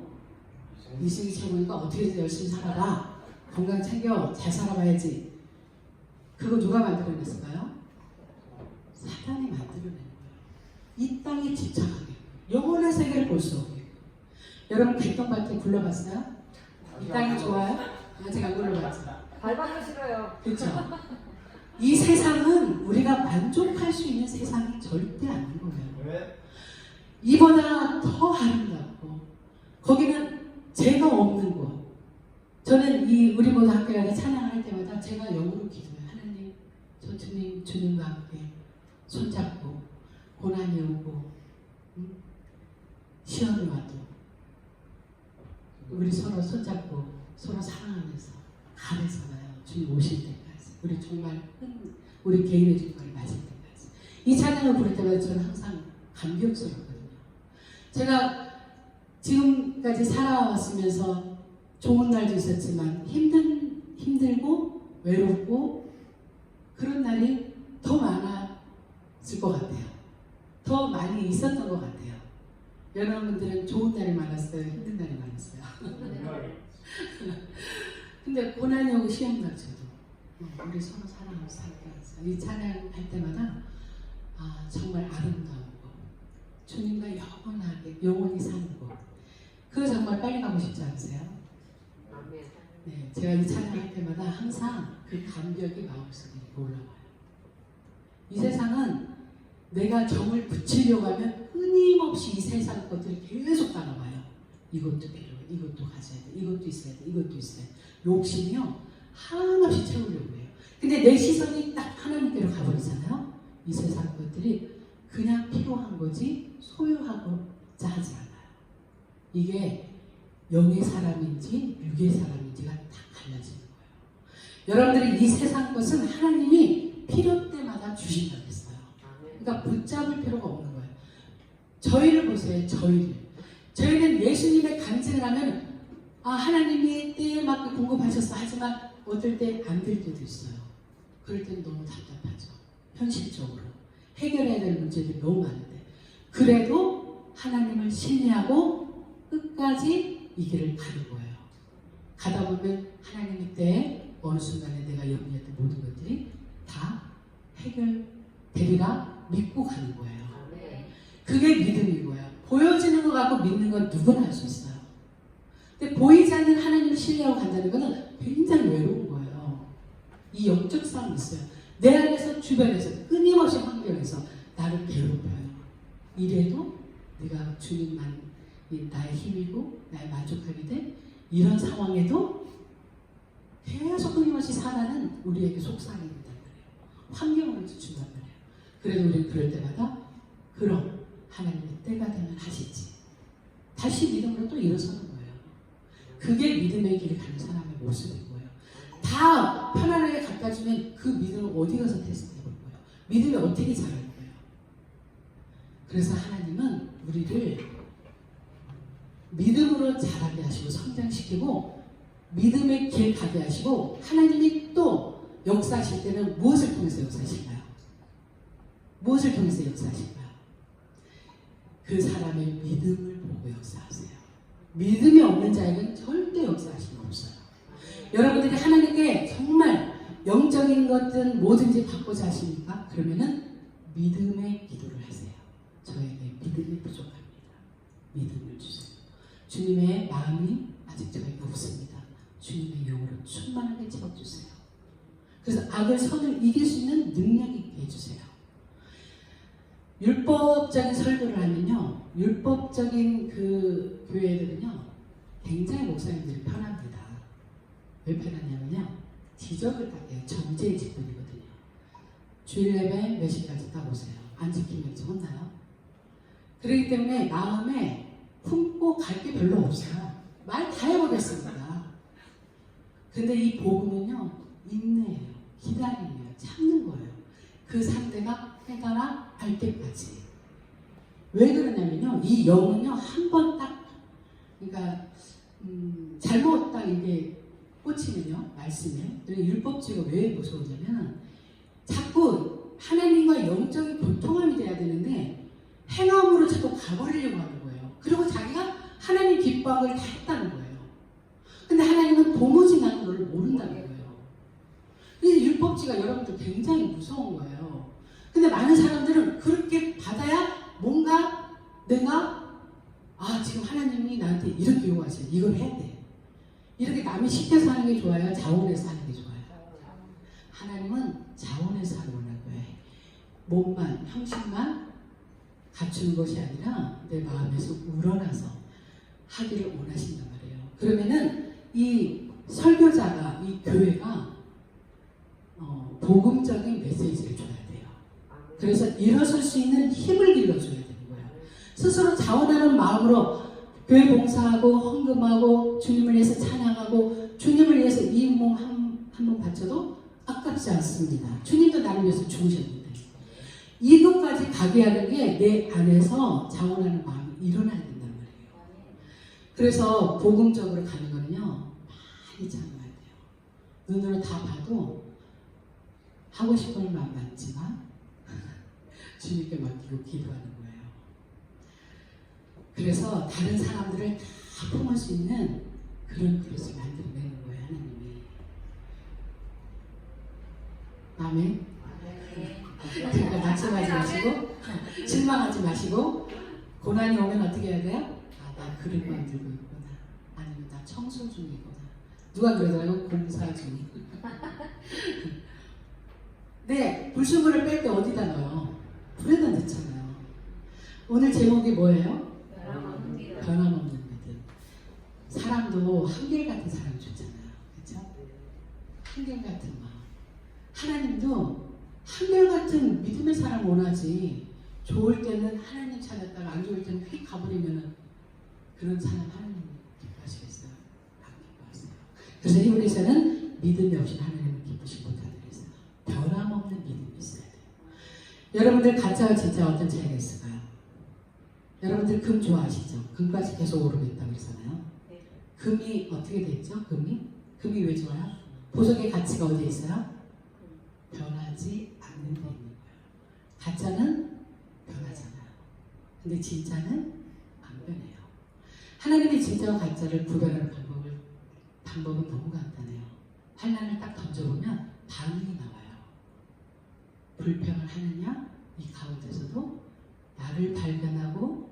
이승이 최고니까 어떻게든 열심히 살아라. 건강 챙겨 잘 살아봐야지. 그거 누가 만들어냈을까요? 사단이 만들어낸 거예요. 이 땅에 집착하게, 영원한 세계를 볼 수 없게. 여러분 개똥밭에 굴러봤어요? 이 땅이 좋아요? 아직 안 굴러봤죠? 밟아도 싫어요. 그렇죠? 이 세상은 우리가 만족할 수 있는 세상이 절대 아닌 거예요. 이보다 더 아름답고 거기는 죄가 없는 곳. 저는 이 우리 모두 학교에 찬양을 할 때마다 제가 영으로 기도해요. 하나님, 저 주님과 함께 손잡고 고난이 오고 시험이 와도 우리 서로 손잡고 서로 사랑하면서 가면서나요. 주님 오실 때까지 우리 정말 우리 개인의 중간을 맞을 때까지 이 찬양을 부를 때마다 저는 항상 감격스럽거든요. 제가 지금까지 살아왔으면서 좋은 날도 있었지만 힘들고 외롭고 그런 날이 더 많았을 것 같아요. 더 많이 있었던 것 같아요. 여러분들은 좋은 날이 많았어요? 힘든 날이 많았어요? 근데 고난이 오고 시험 닥쳐도 우리 서로 사랑하고 살면서 이 찬양할 때마다 정말 아름다운 것, 주님과 영원하게 영원히 사는 것, 그거 정말 빨리 가고 싶지 않으세요? 네, 제가 이 찬양할 때마다 항상 그 감격이 마음속에 올라와요. 이 세상은 내가 정을 붙이려고 하면 끊임없이 이 세상 것들이 계속 따라와요. 이것도 필요해, 이것도 가져야 돼, 이것도 있어야 돼, 이것도 있어야 돼. 욕심이요 한없이 채우려고 해요. 근데 내 시선이 딱 하나님께로 가버리잖아요. 이 세상 것들이 그냥 필요한 거지 소유하고자 하지 않아요. 이게 영의 사람인지 육의 사람인지가 다 갈라지는 거예요. 여러분들이 이 세상 것은 하나님이 필요 때마다 주신다고 했어요. 그러니까 붙잡을 필요가 없는 거예요. 저희를 보세요. 저희는 예수님의 간증을 하면 하나님이 때에 맞게 공급하셨어. 하지만 어떨 때 안 될 때도 있어요. 그럴 때는 너무 답답하죠. 현실적으로 해결해야 될 문제들이 너무 많은데 그래도 하나님을 신뢰하고 끝까지 이 길을 가는 거예요. 가다 보면 하나님의 때에 어느 순간에 내가 염려했던 모든 것들이 다 해결되리라 믿고 가는 거예요. 그게 믿음인 거예요. 보여지는 거 갖고 믿는 건 누구나 할 수 있어요. 근데 보이지 않는 하나님을 신뢰하고 간다는 것은 굉장히 외로운 거예요. 이 영적 싸움이 있어요. 내 안에서 주변에서 끊임없이 환경에서 나를 괴롭혀요. 이래도 내가 주님만 나의 힘이고 나의 만족하게 된 이런 상황에도 계속 끊임없이 살아는 우리에게 속상해 된단 말이에요. 환경을 준단 말이에요. 그래도 우리는 그럴 때마다 그럼 하나님의 때가 되면 하시지. 다시 믿음으로 또 일어서는 거예요. 그게 믿음의 길을 가는 사람의 모습인 거예요. 다 편안하게 갖다 주면 그 믿음을 어디 가서 테스트해 볼 거예요. 믿음이 어떻게 자랄 거예요. 그래서 하나님은 우리를 믿음으로 자라게 하시고 성장시키고 믿음의 길 가게 하시고 하나님이 또 역사하실 때는 무엇을 통해서 역사하실까요? 무엇을 통해서 역사하실까요? 그 사람의 믿음을 보고 역사하세요. 믿음이 없는 자에게는 절대 역사하실 수 없어요. 여러분들이 하나님께 정말 영적인 것든 뭐든지 받고자 하십니까? 그러면은 믿음의 기도를 하세요. 저에게 믿음이 부족합니다. 믿음을 주세요. 주님의 마음이 아직 저에게 없습니다. 주님의 영으로 충만하게 채워주세요. 그래서 악을 선을 이길 수 있는 능력이 있게 해주세요. 율법적인 설교를 하면요, 율법적인 그 교회들은요, 굉장히 목사님들이 편합니다. 왜 편하냐면요, 지적을 딱 해요. 정죄의 직분이거든요. 주일 예배 몇 시까지 딱 오세요. 안 지키면 이제 혼나요. 그렇기 때문에 마음에 품고 갈 게 별로 없어요. 말 다 해보겠습니다. 근데 이 복음은요, 인내예요. 기다림이에요. 참는 거예요. 그 상대가 해달라 할 때까지. 왜 그러냐면요, 이 영은요, 한 번 딱, 그러니까 잘못 딱 이게 꽂히면요, 말씀에. 그리고 율법주의가 왜 무서우냐면 자꾸 하나님과 영적인 교통함이 돼야 되는데 행함으로 자꾸 가버리려고 하는 거예요. 그리고 자기가 하나님 기뻐함을 다 했다는 거예요. 근데 하나님은 도무지 나는 걸 모른다는 거예요. 그래서 율법주의가 여러분들 굉장히 무서운 거예요. 근데 많은 사람들은 그렇게 받아야 뭔가 내가 지금 하나님이 나한테 이렇게 요구하세요. 이걸 해야 돼. 이렇게 남이 시켜서 하는 게 좋아요? 자원해서 하는 게 좋아요? 하나님은 자원해서 하는 거예요. 몸만, 형식만 갖추는 것이 아니라 내 마음에서 우러나서 하기를 원하신단 말이에요. 그러면은 이 설교자가, 이 교회가 복음적인 메시지를 줘야 돼요. 그래서 일어설 수 있는 힘을 길러줘야 되는 거예요. 스스로 자원하는 마음으로 교회 봉사하고 헌금하고 주님을 위해서 찬양하고 주님을 위해서 이 몸 한 몸 바쳐도 아깝지 않습니다. 주님도 나를 위해서 죽으셨는데 이것까지 가게 하는 게 내 안에서 자원하는 마음이 일어나야 된단 말이에요. 그래서 복음적으로 가는 거는요 많이 참아야 돼요. 눈으로 다 봐도 하고 싶은 마음 많지만 주님께 맡기고 기도하는 거예요. 그래서 다른 사람들을 다 품을 수 있는 그런 그릇을 만들어내는 거예요, 하나님이. 아멘. 그러니까 낙심하지 마시고 실망하지 마시고 고난이 오면 어떻게 해야 돼요? 아, 나 그릇 만들고 있구나. 아니면 나 청소 중이구나. 누가 그러더라고요? 공사 중. 네, 불순물을 뺄 때 어디다 넣어요? 불에다 넣잖아요. 오늘 제목이 뭐예요? 변함없는 믿음. 사람도 한결같은 사람 좋잖아요. 그렇죠? 한결같은 마음. 하나님도 한결같은 믿음의 사람 원하지. 좋을 때는 하나님 찾았다가 안 좋을 때는 휙 가버리면 그런 사람 하나님 기뻐하시겠어요? 안 기뻐하세요. 그래서 히브리서는 믿음이 없이 하나님을 기쁘시 못하다 그랬어요. 변함없는 믿음이 있어야 돼요. 여러분들 가짜와 진짜 어떤 차이가 있을까요? 여러분들 금 좋아하시죠? 금값이 계속 오르겠다고 그러잖아요. 금이 어떻게 됐죠? 금이 왜 좋아요? 보석의 가치가 어디에 있어요? 변하지 않는 데 있는 거예요. 가짜는 변하잖아요. 근데 진짜는 안 변해요. 하나님이 진짜와 가짜를 구별하는 방법은 너무 간단해요. 환난을 딱 던져보면 반응이 나와요. 불평을 하느냐? 이 가운데서도 나를 발견하고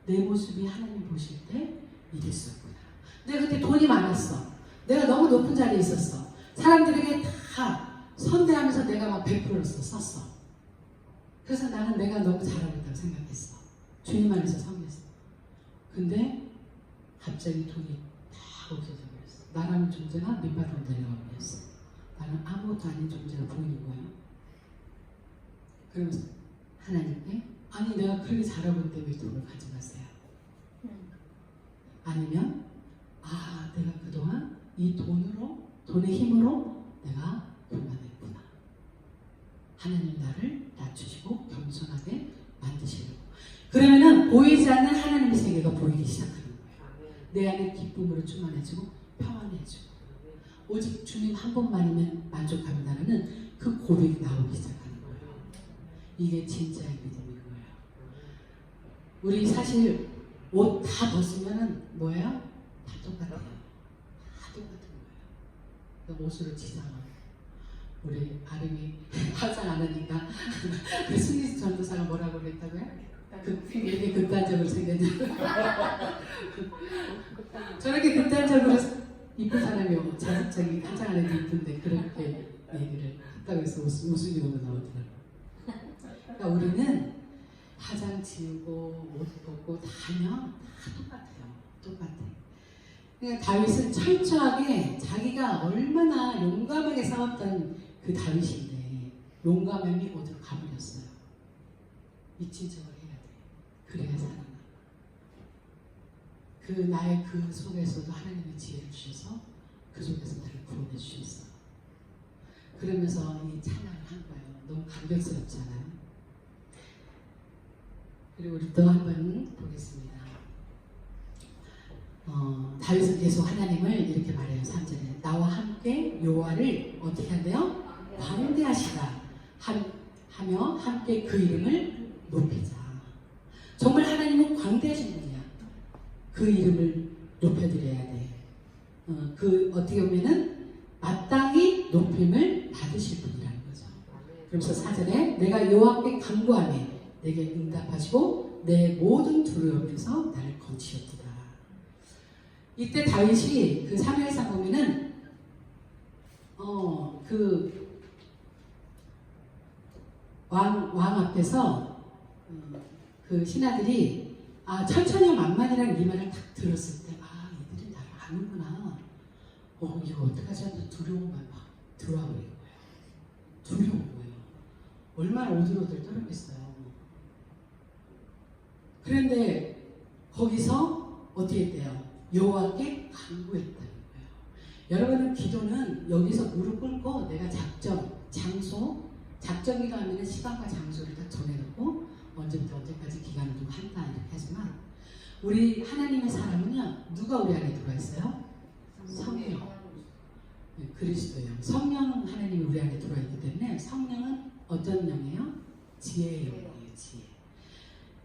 내 모습이 하나님 보실 때 이랬었구나. 내가 그때 돈이 많았어. 내가 너무 높은 자리에 있었어. 사람들에게 다 선대하면서 내가 막 100%를 썼어. 그래서 나는 내가 너무 잘하고 있다고 생각했어. 주님 안에서 성했어. 근데 갑자기 돈이 다 없어져 버렸어. 나라는 존재가 밑바닥으로 내려가 버렸어. 나는 아무것도 아닌 존재가 보이는 거예요. 그러면서 하나님께 아니 내가 그렇게 잘하고 있는데 왜 돈을 가져가세요? 아니면 내가 그동안 이 돈의 힘으로 내가 교만했구나. 하나님 나를 낮추시고 겸손하게 만드시려고. 그러면은 보이지 않는 하나님의 세계가 보이기 시작하는 거예요. 내 안에 기쁨으로 충만해지고 평안해지고 오직 주님 한 번만이면 만족합니다라는 그 고백이 나오기 시작하는 거예요. 이게 진짜의 믿음인 거예요. 우리 사실 옷 다 벗으면은 뭐예요? 다 똑같아요. 다 똑같은 거예요. 옷으로 지장을. 우리 아름이 화장 안 하니까 그 스미스 전도사가 뭐라고 그랬다고요? 이렇게 극단적으로 생겼냐고. 저렇게 극단적으로 이쁜 사람이 저기 화장 안 해도 이쁜데 그렇게 얘기를 했다고 해서 웃음이 너무 나오더라고요. 그러니까 우리는 화장 지우고 옷 벗고 다 하면 다 똑같아요. 똑같아요. 그러니까 다윗은 철저하게 자기가 얼마나 용감하게 싸웠던 그 다윗인데 용감함이 어디로 가버렸어요. 미친 척을 해야 돼. 그래야 살아나. 그 나의 그 속에서도 하나님의 지혜를 주셔서 그 속에서 나를 구원해 주셨어. 그러면서 이 찬양을 한 거예요. 너무 감격스럽잖아요. 그리고 우리 또 한 번 보겠습니다. 다윗은 계속 하나님을 이렇게 말해요. 3절에 나와 함께 여호와를 어떻게 한대요? 광대하시다 하며 함께 그 이름을 높이자. 정말 하나님은 광대하신 분이야. 그 이름을 높여드려야 돼. 어떻게 보면은 마땅히 높임을 받으실 분이라는 거죠. 그러면서 4절에 내가 여호와께 간구하며 내게 응답하시고 내 모든 두려움에서 나를 건지셨도다. 이때 다윗이 그 사무엘상 보면은 왕 앞에서 그 신하들이 천천히 만만이라는 이 말을 딱 들었을 때 이들이 나를 아는구나. 이거 어떡하지 하면서 두려움만 막 들어와 버린 거예요. 두려운 거예요. 얼마나 오들오들 떨었겠어요. 그런데 거기서 어떻게 했대요? 여호와께 간구했다는 거예요. 여러분은 기도는 여기서 무릎 꿇고 내가 장소, 작전 기도하면 시간과 장소를 다 정해놓고 언제부터 언제까지 기간을 두고 한다 이렇게 하지만 우리 하나님의 사람은요 누가 우리 안에 들어와 있어요? 성령. 네, 그리스도요. 성령 하나님이 우리 안에 들어와 있기 때문에 성령은 어떤 영이에요? 지혜의 영이에요.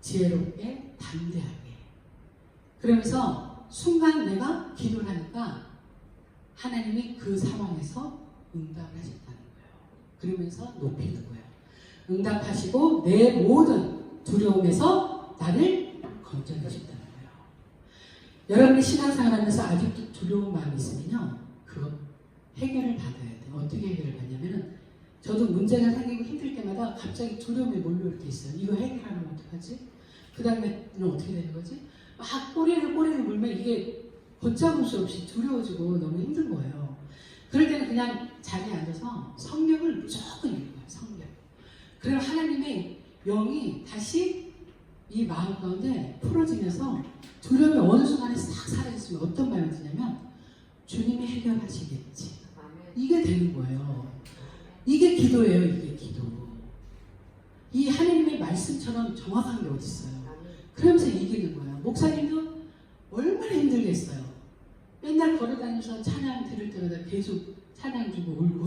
지혜롭게 담대하게. 그러면서 순간 내가 기도를 하니까 하나님이 그 상황에서 응답을 하셨다는 거예요. 그러면서 높이는 거예요. 응답하시고 내 모든 두려움에서 나를 건져내셨다는 거예요. 여러분이 신앙생활하면서 아직도 두려운 마음이 있으면요, 그거 해결을 받아야 돼요. 어떻게 해결을 받냐면은 저도 문제가 생기고 힘들 때마다 갑자기 두려움이 몰려올 때 있어요. 이거 해결하면 어떡하지? 그 다음에는 어떻게 되는 거지? 막 꼬리를 물면 이게 걷잡을 수 없이 두려워지고 너무 힘든 거예요. 그럴 때는 그냥 자리에 앉아서 성경을 무조건 읽어요. 성경. 그럼 하나님의 영이 다시 이 마음 가운데 풀어지면서 두려움이 어느 순간에 싹 사라졌으면 어떤 마음이 드냐면 주님이 해결하시겠지. 이게 되는 거예요. 이게 기도예요. 이게 기도. 이 하나님의 말씀처럼 정확한 게 어디 있어요. 그러면서 이기는 거예요. 목사님도 얼마나 힘들겠어요. 맨날 걸어다니면서 찬양 들을 때마다 계속 찬양 주고 울고.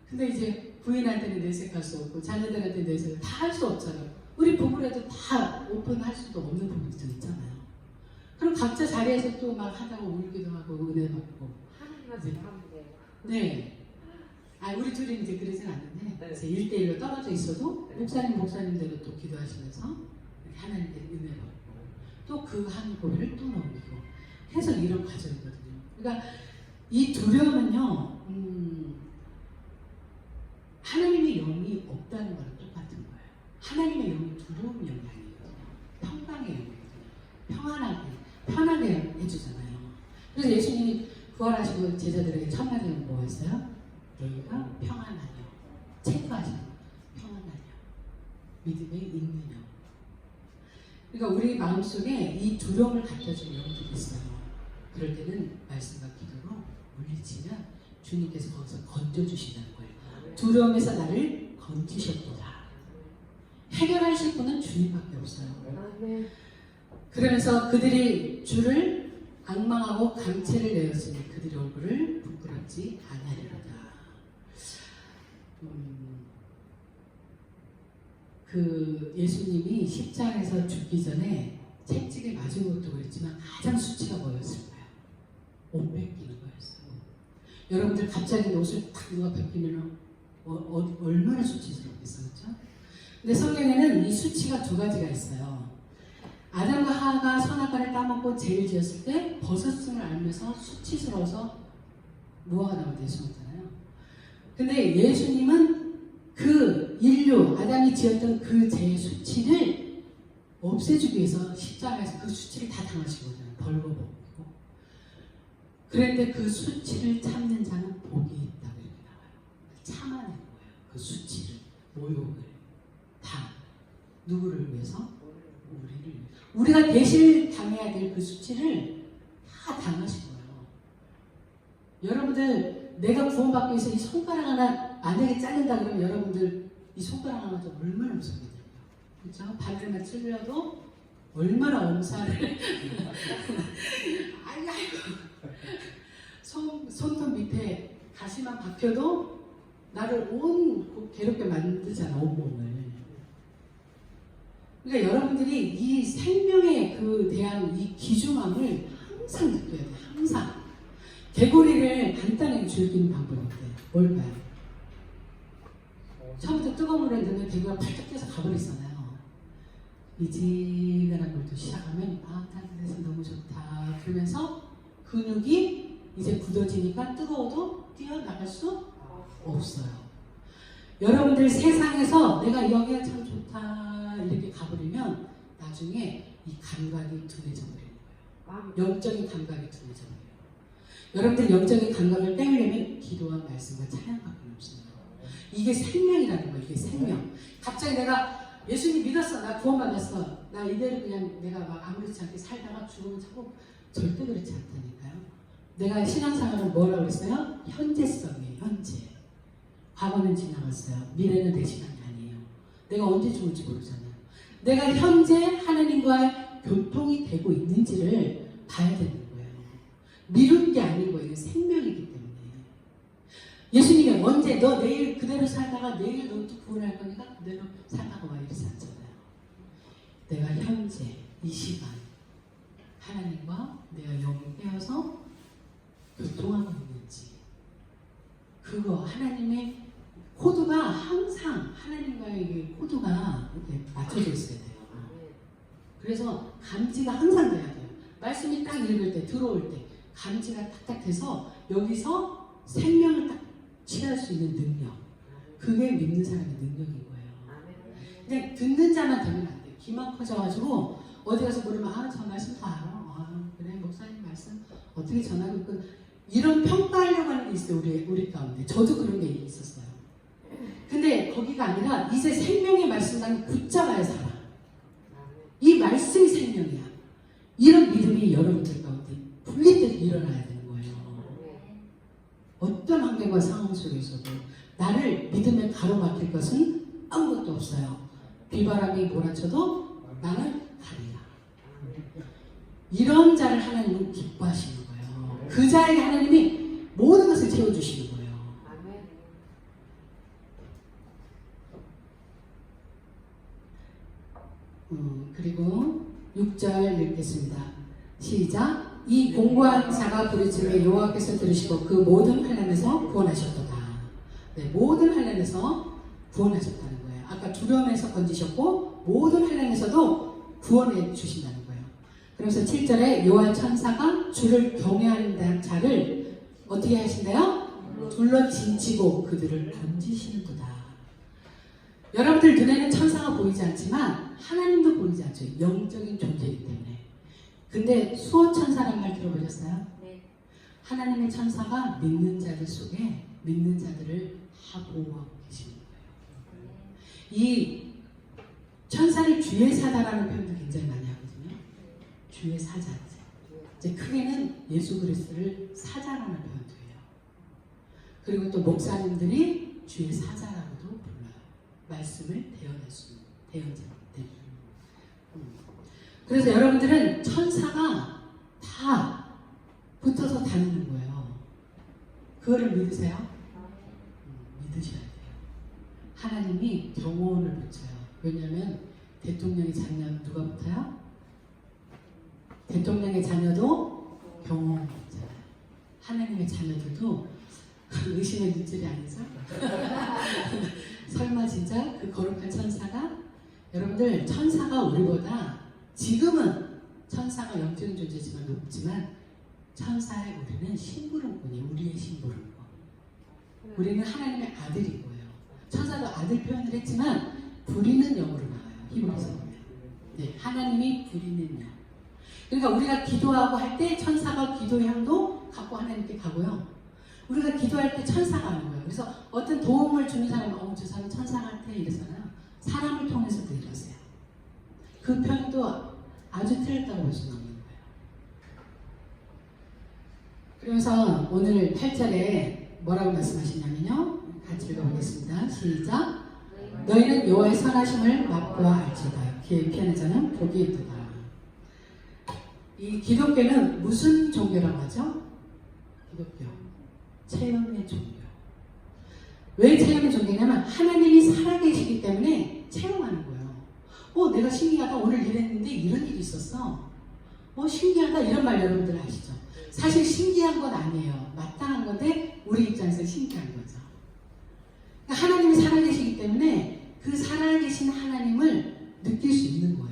근데 이제 부인한테는 내색할 수 없고 자녀들한테 내색을 다 할 수 없잖아요. 우리 부부라도 다 오픈할 수도 없는 부분도 있잖아요. 그럼 각자 자리에서 또 막 하다가 울기도 하고 은혜 받고. 하나님한테 하면 돼요. 네. 우리 둘이 이제 그러진 않는데 이제 1대1로 떨어져 있어도 목사님대로 또 기도하시면서 하나님께 은혜 받고 또 그 한 고비를 또 넘기고 해서 이런 과정이거든요. 그러니까 이 두려움은요, 하나님의 영이 없다는 거랑 똑같은 거예요. 하나님의 영이 두려움 영이 아니거든요. 평강의 영이거든요. 편하게 해주잖아요. 그래서 예수님이 부활하시고 제자들에게 첫 마디는 뭐였어요? 너희가 평안하여, 체크하시고 평안하여, 믿음에 있는 영. 그러니까 우리 마음속에 이 두려움을 갖다주는 영들이 있어요. 그럴 때는 말씀과 기도로 물리치면 주님께서 거기서 건져주신다는 거예요. 두려움에서 나를 건지셨도다. 해결하실 분은 주님밖에 없어요. 그러면서 그들이 주를 악망하고 강체를 내었으니 그들의 얼굴을 부끄럽지 아니하리로다. 그 예수님이 십자가에서 죽기 전에 채찍에 맞은 것도 그랬지만 가장 수치가 뭐였을까요? 옷 뺏기는 거였어요. 여러분들 갑자기 옷을 탁 누가 뺏기면 얼마나 수치스럽겠어요, 그렇죠? 근데 성경에는 이 수치가 두 가지가 있어요. 아담과 하와가 선악과를 따먹고 죄를 지었을 때 벗었음을 알면서 수치스러워서 무화과 나무에 숨었잖아요. 근데 예수님은 그 인류, 아담이 지었던 그 죄의 수치를 없애주기 위해서 십자가에서 그 수치를 다 당하시거든요. 벌거벗고. 그런데 그 수치를 참는 자는 복이 있다고 이렇게 나와요. 참아낸 거예요. 그 수치를, 모욕을 다. 누구를 위해서? 우리를 위해서. 우리가 대신 당해야 될 그 수치를 다 당하신 거예요. 여러분들, 내가 구원받기 위해서 이 손가락 하나 만약에 잘린다 그러면 여러분들 이 손가락 하나 좀 얼마나 무섭겠냐고요. 그렇죠? 바늘만 찔려도 얼마나 엄살을 아이고 손톱 밑에 가시만 박혀도 나를 괴롭게 만들잖아, 온몸을. 그러니까 여러분들이 이 생명에 대한 이 귀중함을 항상 느껴야 돼요. 항상. 개구리를 간단하게 즐기는 방법이 어때요? 뭘까요? 처음부터 뜨거운 물에 넣으면 개구리가 팔뚝 뛰어서 가버리잖아요. 미지근한 물도 시작하면 따뜻해서 너무 좋다. 그러면서 근육이 이제 굳어지니까 뜨거워도 뛰어나갈 수 없어요. 여러분들 세상에서 내가 여기가 참 좋다 이렇게 가버리면 나중에 이 감각이 둔해져 버리는 거예요. 영적인 감각이 둔해져 버려요. 여러분들 영적인 감각을 떼려면 기도와 말씀과 찬양밖에 없어요. 이게 생명이라는 거예요. 이게 생명. 갑자기 내가 예수님 믿었어. 나 구원받았어. 나 이대로 그냥 내가 막 아무렇지 않게 살다가 죽으면 자꾸 절대 그렇지 않다니까요. 내가 신앙생활은 뭐라고 그랬어요? 현재성이에요. 현재. 과거는 지나갔어요. 미래는 내 시간이 아니에요. 내가 언제 죽을지 모르잖아요. 내가 현재 하나님과의 교통이 되고 있는지를 봐야 되는 거예요. 미룬 게 아니고 이건 생명이기 때문에. 예수님이 언제 너 내일 그대로 살다가 내일 너 또 구원할 거니까 그대로 살다가 와 이러지 않잖아요. 내가 현재 이 시간 하나님과 내가 영을 깨어서 교통하고 있는지 그거 하나님의 코드가 항상 하나님과의 이 코드가 이렇게 맞춰져 있어야 돼요. 그래서 감지가 항상 돼야 돼요. 말씀이 딱 읽을 때 들어올 때 감지가 딱딱 돼서 여기서 생명을 딱 취할 수 있는 능력 그게 믿는 사람의 능력인 거예요. 그냥 듣는 자만 되면 안 돼요. 귀만 커져가지고 어디 가서 물으면 저 말씀 다 알아. 그래 목사님 말씀 어떻게 전하고 있고 이런 평가하려고 하는 게 있어요. 우리 가운데. 저도 그런 게 있었어요. 근데 거기가 아니라 이제 생명의 말씀만 붙잡아야 살아. 이 말씀이 생명이야. 이런 믿음이 여러분들 가운데 분리되게 일어나야 되는 거예요. 어떤 환경과 상황 속에서도 나를 믿음에 가로막힐 것은 아무것도 없어요. 비바람이 몰아쳐도 나는 가리라. 이런 자를 하나님은 기뻐하시는 거예요. 그 자에게 하나님이 모든 것을 채워주시는 거예요. 그리고 6절 읽겠습니다. 시작. 이 공고한 자가 부르짖음에 여호와께서 들으시고 그 모든 환난에서 구원하셨도다. 네, 모든 환난에서 구원하셨다는 거예요. 아까 두려움에서 건지셨고 모든 환난에서도 구원해 주신다는 거예요. 그래서 7절에 여호와 천사가 주를 경외하는 자를 어떻게 하신대요? 둘러 진치고 그들을 건지시는도다. 여러분들 눈에는 천사가 보이지 않지만 하나님도 보이지 않죠. 영적인 존재이기 때문에. 근데 수호천사라는 말 들어보셨어요? 네. 하나님의 천사가 믿는 자들 속에 믿는 자들을 다 보호하고 계시는 거예요. 이 천사를 주의 사자라는 표현도 굉장히 많이 하거든요. 주의 사자. 이제 크게는 예수 그리스도를 사자라는 표현도 해요. 그리고 또 목사님들이 주의 사자라고도 불러요. 말씀을 대언할 수 있는 대언자이기 때문에. 그래서 여러분들은 천사가 다 붙어서 다니는 거예요. 그거를 믿으세요? 믿으셔야 돼요. 하나님이 경호원을 붙여요. 왜냐하면 대통령의 자녀 누가 붙어요? 대통령의 자녀도 경호원 붙잖아요. 하나님의 자녀들도 의심의 눈질이 아니죠? 설마 진짜 그 거룩한 천사가? 여러분들 천사가 우리보다 지금은 천사가 영적인 존재지만 높지만 천사의 우리는 심부름꾼이에요. 우리의 심부름꾼. 우리는 하나님의 아들인 거예요. 천사도 아들 표현을 했지만 부리는 영으로 나와요. 히브리서 보면. 네, 하나님이 부리는 영. 그러니까 우리가 기도하고 할 때 천사가 기도의 향도 갖고 하나님께 가고요. 우리가 기도할 때 천사가 하는 거예요. 그래서 어떤 도움을 주는 사람은 저 사람 천사 같아 이러잖아요. 사람을 통해서도 이러세요. 그 표현도 아주 틀렸다고 볼 수는 없는 거예요. 그러면서 오늘 8절에 뭐라고 말씀하시냐면요. 같이 읽어보겠습니다. 시작. 너희는 여호와의 선하심을 맛보아 알지어다. 기의 피하는 자는 복이 있도다. 이 기독교는 무슨 종교라고 하죠? 기독교. 체험의 종교. 왜 체험의 종교냐면 하나님이 살아계시기 때문에 체험하는 거예요. 내가 신기하다. 오늘 이랬는데 이런 일이 있었어. 신기하다. 이런 말 여러분들 아시죠? 사실 신기한 건 아니에요. 마땅한 건데 우리 입장에서 신기한 거죠. 그러니까 하나님이 살아계시기 때문에 그 살아계신 하나님을 느낄 수 있는 거예요.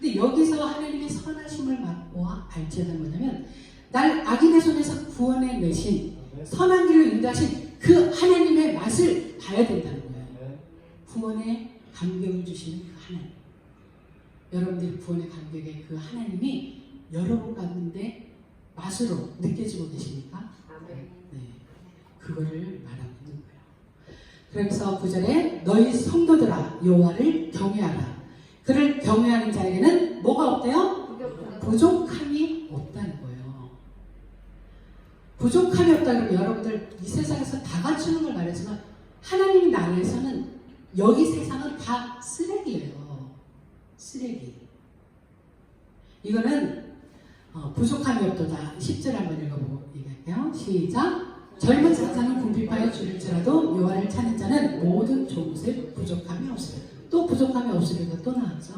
근데 여기서 하나님의 선하심을 맛보아 알지어다는 뭐냐면 날 악인의 손에서 구원해 내신 선한 길로 인도하신 그 하나님의 맛을 봐야 된다는 거예요. 구원의 감격을 주시는 그 하나님. 여러분들이 구원의 감격의 그 하나님이 여러분 가운데 맛으로 느껴지고 계십니까? 네. 그거를 말하고 있는 거예요. 그래서 9절에 너희 성도들아 여호와를 경외하라. 그를 경외하는 자에게는 뭐가 없대요? 부족함이 없다는 거예요. 부족함이 없다 그러면 여러분들 이 세상에서 다 갖추는 걸 말하지만 하나님이 나라에서는 여기 세상은 다 쓰레기예요. 쓰레기. 이거는 부족함이 없도다. 10절 한번 읽어보고 얘기할게요. 시작. 젊은 사자는 궁핍하여 줄일지라도 여호와를 찾는 자는 모든 좋은 것에 부족함이 없으리라. 또 부족함이 없으리라 또 나왔죠.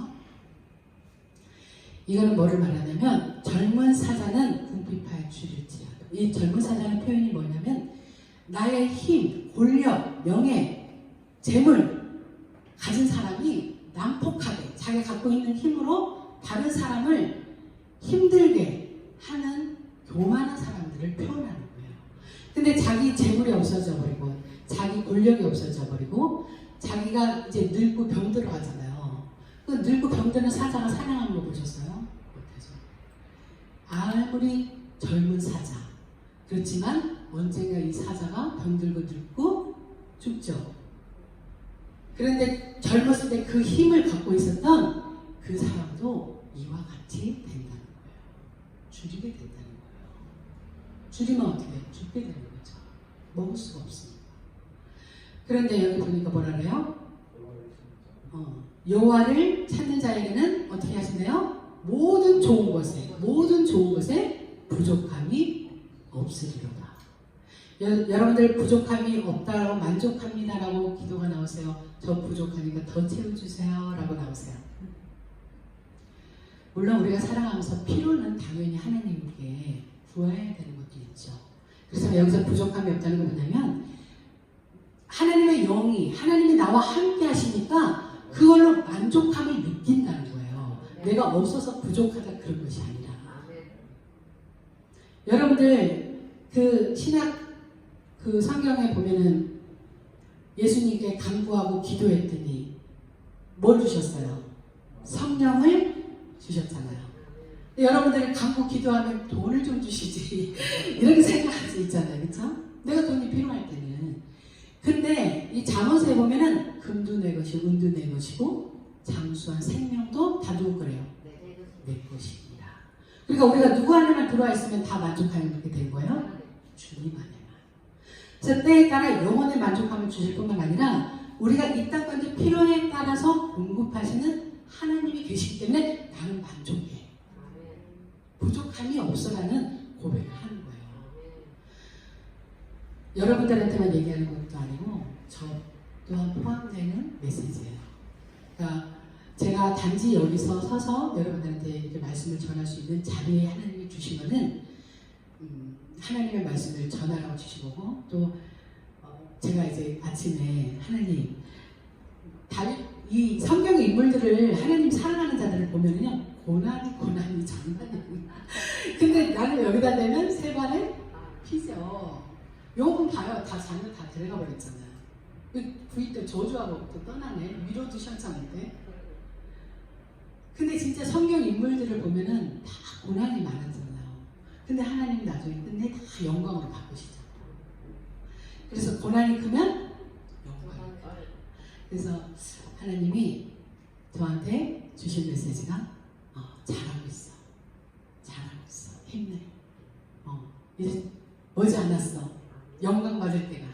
이거는 뭐를 말하냐면 젊은 사자는 궁핍하여 줄일지라도. 이 젊은 사자는 표현이 뭐냐면 나의 힘, 권력, 명예, 재물 가진 사람이 난폭하게 자기가 갖고 있는 힘으로 다른 사람을 힘들게 하는 교만한 사람들을 표현하는 거예요. 근데 자기 재물이 없어져 버리고 자기 권력이 없어져 버리고 자기가 이제 늙고 병들어 가잖아요. 그 늙고 병드는 사자가 사냥하는 거 보셨어요? 못하죠. 아무리 젊은 사자 그렇지만 언젠가 이 사자가 병들고 늙고 죽죠. 그런데 젊었을 때 그 힘을 갖고 있었던 그 사람도 이와 같이 된다는 거예요. 줄이게 된다는 거예요. 줄이면 어떻게 해요? 죽게 되는 거죠. 먹을 수가 없으니까. 그런데 여기 보니까 뭐라 그래요? 여호와를 찾는 자에게는 어떻게 하시나요? 모든 좋은 것에 부족함이 없으리로다. 여러분들 부족함이 없다라고 만족합니다라고 기도가 나오세요. 저 부족하니까 더 채워주세요 라고 나오세요. 물론 우리가 살아가면서 필요는 당연히 하나님께 구해야 되는 것도 있죠. 그래서 여기서 부족함이 없다는 건 뭐냐면 하나님의 영이 하나님이 나와 함께 하시니까 그걸로 만족함을 느낀다는 거예요. 내가 없어서 부족하다 그런 것이 아니라. 여러분들 그 신약 그 성경에 보면은 예수님께 간구하고 기도했더니 뭘 주셨어요? 성령을 주셨잖아요. 여러분들이 간구 기도하면 돈을 좀 주시지 이렇게 생각할 수 있잖아요. 그렇죠? 내가 돈이 필요할 때는. 근데 이 잠언서에 보면은 금도 내 것이 은도 내 것이고 장수한 생명도 다 누구 거래요? 내 것입니다. 그러니까 우리가 누구 안에만 들어와 있으면 다 만족하는 그렇게 된 거예요? 주님 안에만. 그래서 때에 따라 영원의 만족함을 주실 뿐만 아니라 우리가 이 땅 가운데 필요에 따라서 공급하시는 하나님이 계시기 때문에 나는 만족해. 부족함이 없어라는 고백을 하는 거예요. 여러분들한테만 얘기하는 것도 아니고 저 또한 포함되는 메시지예요. 그러니까 제가 단지 여기서 서서 여러분들한테 이렇게 말씀을 전할 수 있는 자리에 하나님이 주시면은 하나님의 말씀을 전하라고 주시고 또 제가 이제 아침에 하나님 이 성경의 인물들을 하나님 사랑하는 자들을 보면은요 고난이 장난이 아니야. 근데 나는 여기다 대면 세 발에 피죠. 요건 봐요. 다 자녀 다 데려가 버렸잖아요. 부인 때 저주하고 또 떠나네. 위로 두셨잖는데. 근데 진짜 성경 인물들을 보면은 다 고난이 많았잖아요. 근데 하나님이 나중에 끝내 다 영광으로 바꾸시죠. 그래서 고난이 크면 영광이 커요. 그래서 하나님이 저한테 주신 메시지가 잘하고 있어. 힘내. 이제 머지 않았어. 영광 받을 때가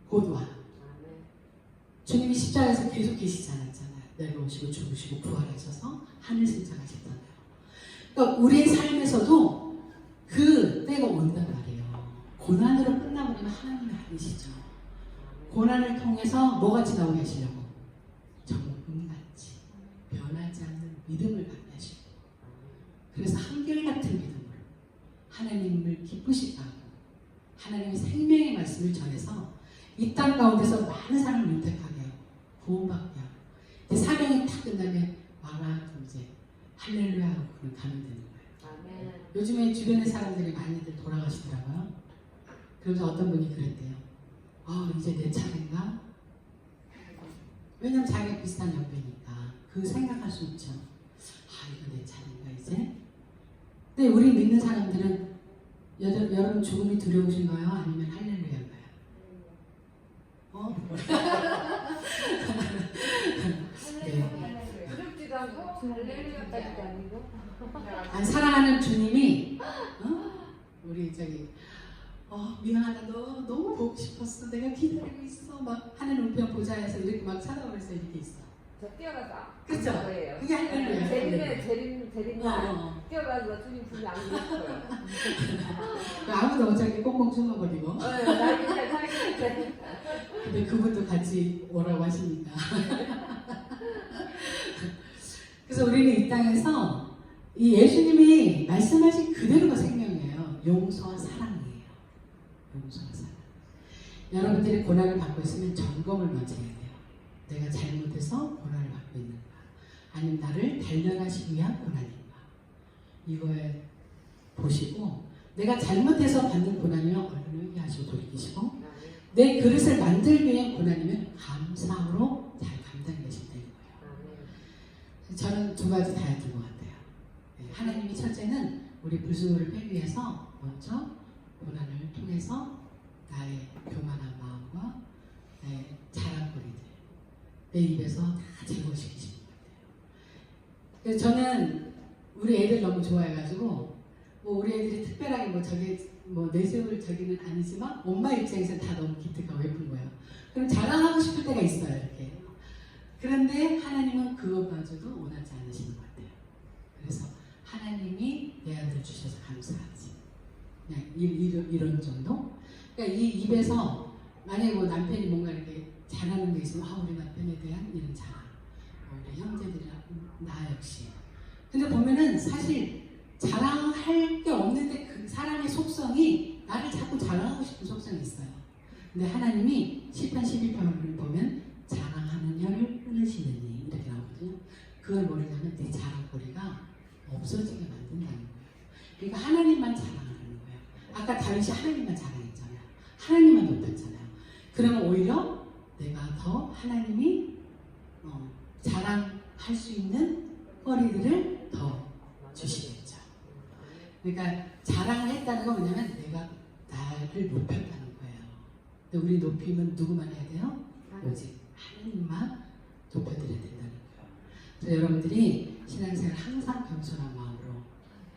곧 와. 주님이 십자가에서 계속 계시지 않았잖아요. 내려오시고 죽으시고 부활하셔서 하늘 승천하셨잖아요. 그러니까 우리의 삶에서도 그 때가 온단 말이에요. 고난으로 끝나버리면 하나님이 아니시죠. 고난을 통해서 뭐같이 나오게 하시려고? 정금같이 변하지 않는 믿음을 갖게 하시고 그래서 한결같은 믿음으로 하나님을 기쁘시게 하고 하나님의 생명의 말씀을 전해서 이 땅 가운데서 많은 사람을 윤택하게 하고 구원받게 하고 이제 사명이 딱 끝나면 와라 이제 할렐루야 하고 그냥 가면 되는 거예요. 아멘. 요즘에 주변의 사람들이 많이들 돌아가시더라고요. 그러면서 어떤 분이 그랬대요. 이제 내 차례인가? 왜냐면 자기가 비슷한 연배니까 그 생각할 수 있죠. 이거 내 차례인가 이제? 근데 우리 믿는 사람들은 여러분 죽음이 두려우신가요? 아니면 할렐루야인가요? 네. 두렵지도 않고 할렐루야까지도 아니고. 아니, 사랑하는 주님이 우리 저기 미안하다 너 너무 보고 싶었어 내가 기다리고 있어 막 하는 우편 보좌에서 이렇게 막 찾아오면서 이렇게 있어. 저 뛰어가서 그쵸? 거예요. 그게 할렐루야. 재림 뛰어가서 주님 분이 안 계셨어요. 아무도 어차피 꽁꽁 숨어버리고. 나 그때 근데 그분도 같이 오라고 하시니까. 그래서 우리는 이 땅에서 이 예수님이 말씀하신 그대로가 생명이에요. 용서와 사랑이에요. 용서와 사랑. 여러분들이 고난을 받고 있으면 점검을 먼저 해야 돼요. 내가 잘못해서 고난을 받고 있는가? 아니면 나를 단련하시기 위한 고난인가? 이거에 보시고 내가 잘못해서 받는 고난이면 얼른 회개하시고 돌이키시고 내 그릇을 만들기 위한 고난이면 감사로 잘 감당되신다는 거예요. 저는 두 가지 다 해준 것 같아요. 하나님이 첫째는 우리 불순물을 빼기 위해서 먼저 고난을 통해서 나의 교만한 마음과 나의 자랑거리들 내 입에서 다 제거시키시는 것 같아요. 그래서 저는 우리 애들 너무 좋아해가지고 뭐 우리 애들이 특별하게 뭐 저게 뭐 내세울 저기는 아니지만 엄마 입장에서 다 너무 기특하고 예쁜 거예요. 그럼 자랑하고 싶을 때가 있어요 이렇게. 그런데 하나님은 그것마저도 원하지 않으시는 것 같아요. 그래서 하나님이 내 아들 주셔서 감사하지. 그냥 이런 정도. 그러니까 이 입에서 만약에 뭐 남편이 뭔가 이렇게 잘하는 게 있으면 우리 남편에 대한 이런 자랑, 우리 형제들이랑 나 역시. 근데 보면은 사실 자랑할 게 없는데 그 사람의 속성이 나를 자꾸 자랑하고 싶은 속성이 있어요. 근데 하나님이 시편 11편을 보면 자랑하는 혀를 끊으시느니 이렇게 나오거든요. 그걸 뭐냐면 내 자랑거리가 없어지게 만든다는 거예요. 그러니까 하나님만 자랑하는 거예요. 아까 다윗이 하나님만 자랑했잖아요. 하나님만 높였잖아요. 그러면 오히려 내가 더 하나님이 자랑할 수 있는 거리들을 더 주시겠죠. 그러니까 자랑을 했다는 건 뭐냐면 내가 나를 높였다는 거예요. 근데 우리 높이면 누구만 해야 돼요? 오직 하나님만 높여드려야 된다는 거예요. 그래서 여러분들이 신앙생활 항상 겸손한 마음으로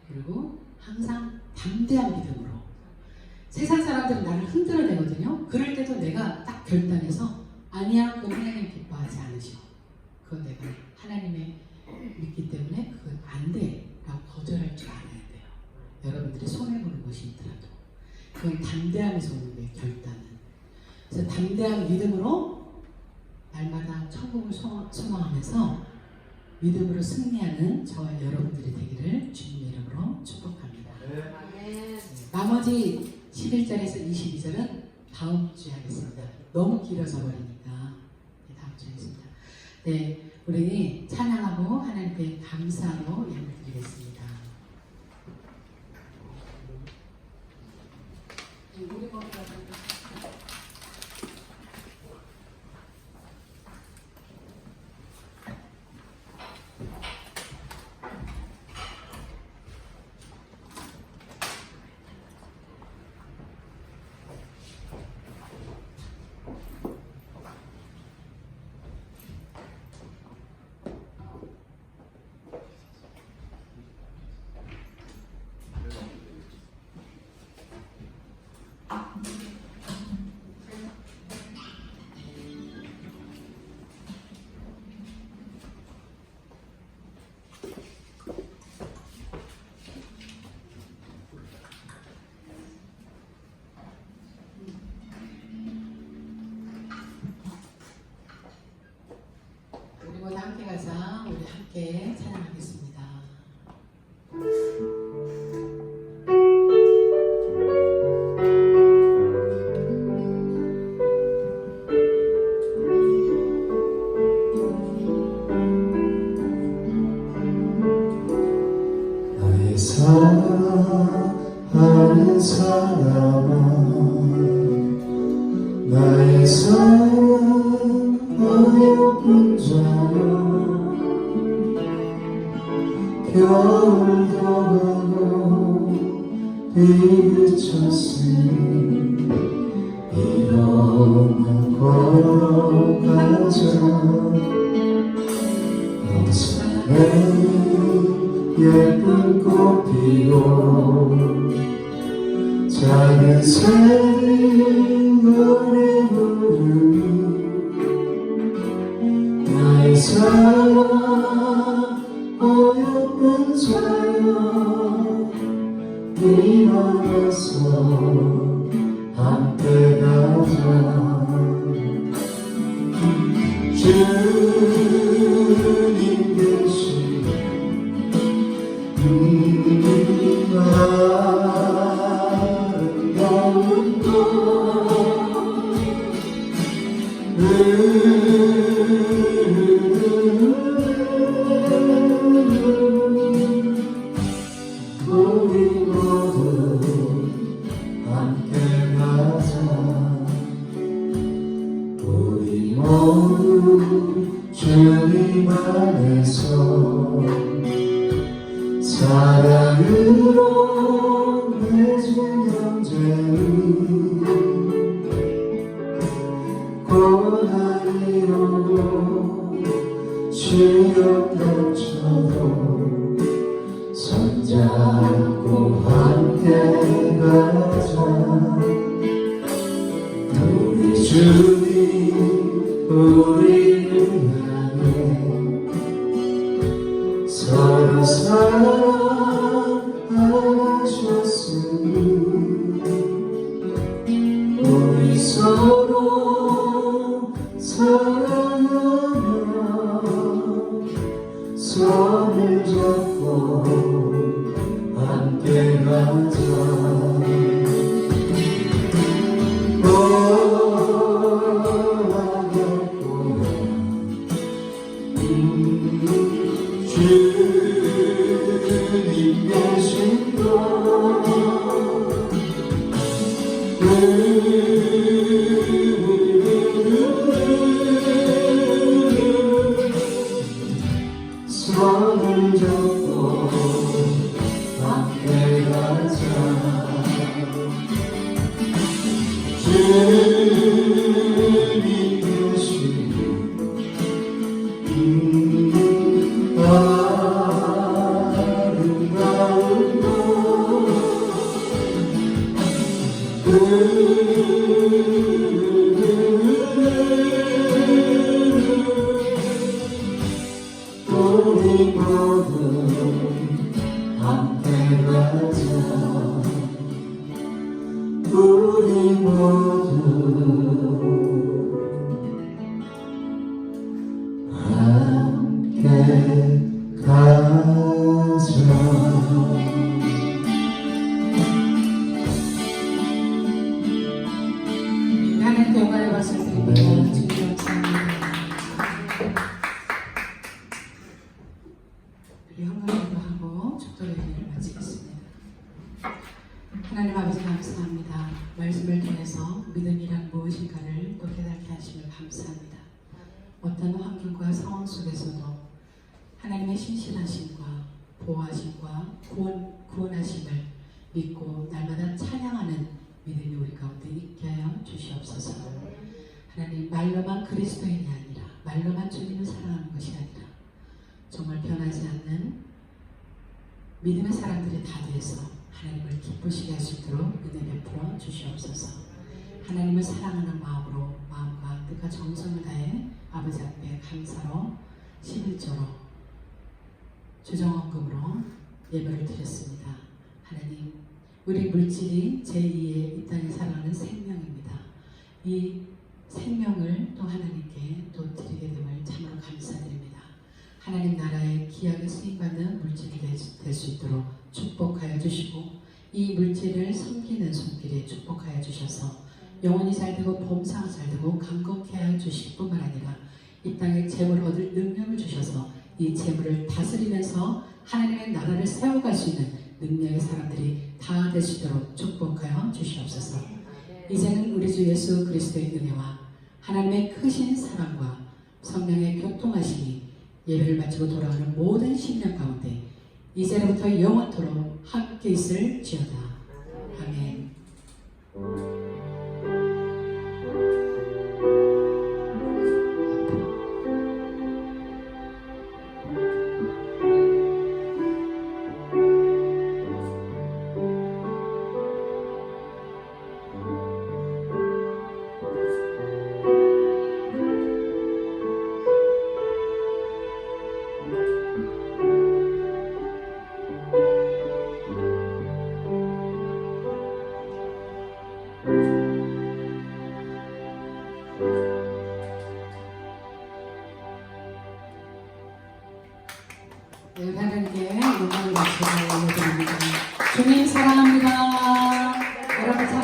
그리고 항상 담대한 믿음으로 세상 사람들은 나를 흔들어내거든요. 그럴 때도 내가 딱 결단해서 아니야 그건 하나님 기뻐하지 않으셔. 그건 내가 하나님의 믿기 때문에 그건 안 돼 라고 거절할 줄 알아야 돼요. 여러분들이 손해보는 것이 있더라도 그건 담대함에서 오는 거예요. 결단은. 그래서 담대한 믿음으로 날마다 천국을 소망하면서 믿음으로 승리하는 저와 여러분들이 되기를 주님의 이름으로 축복합니다. 아멘. 나머지 11절에서 22절은 다음 주에 하겠습니다. 너무 길어서 버리니까 다음 주에 하겠습니다. 네, 우리 찬양하고 하나님께 감사로 예물 드리겠습니다. 우리 모두 함께 가자. 우리 함께 찬양하겠습니다. 나의 사랑하는 사람아 나의 사랑하여 혼자여 겨울도 가고 비를 쳤으니 일어나 걸어가자 어서 예쁜 꽃 피고 작은 새는 노래 부르니 나의 사랑 어여쁜 사랑 일어나서 함께 가자 주님 계신 아름다운 곳 우리 모두 함께 가자 우리 모두 주님 안에서 사랑으로 맺은 형제를 고난이로도 시련 겹쳐도 손잡고 함께 가자 우리 주님 우리를 향해 서로 사랑하셨으니 우리 서로 사랑하며 손을 잡고 함께 가자 떠나겠구나 주님 계신 곳 손을 잡고 함께 가자 주님 계신 아름다운 곳 우리 모두 함께 가자 우리 모두 함께 가자 하나님께 영광의 박수를 드립니다. 주님 감사합니다. 우리 헌금기도 하고 축도의 의미를 마치겠습니다. 하나님 아버지 감사합니다. 말씀을 통해서 믿음이란 무엇인가를 또 깨닫게 하심을 감사합니다. 어떤 환경과 상황 속에서도 하나님의 신실하심과 보호하심과 구원하심을 믿고 날마다 찬양하는 믿음이 우리 가운데 있게 하여 주시옵소서. 하나님 말로만 그리스도인이 아니라 말로만 주님을 사랑하는 것이 아니라 정말 변하지 않는 믿음의 사람들이 다 돼서 하나님을 기쁘시게 하실 수 있도록 은혜 베풀어 주시옵소서. 하나님을 사랑하는 마음으로 마음과 뜻과 정성을 다해 아버지 앞에 감사로 11조로 주정헌금으로 예배를 드렸습니다. 하나님 우리 물질이 제2의 이 땅에 살아가는 생명입니다. 이 생명을 또 하나님께 또 드리게 됨을 참으로 감사드립니다. 하나님 나라의 귀하게 쓰임받는 물질이 될 수 있도록 축복하여 주시고 이 물질을 섬기는 손길에 축복하여 주셔서 영혼이 잘되고 범사가 잘되고 강건케 하여 주실 뿐만 아니라 이 땅에 재물을 얻을 능력을 주셔서 이 재물을 다스리면서 하나님의 나라를 세워갈 수 있는 능력의 사람들이 다 되시도록 축복하여 주시옵소서. 이제는 우리 주 예수 그리스도의 은혜와 하나님의 크신 사랑과 성령의 교통하심이 예배를 마치고 돌아가는 모든 신령 가운데 이제부터 영원토록 함께 있을지어다. 아멘.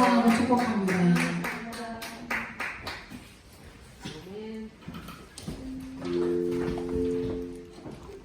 사랑하고 축복합니다.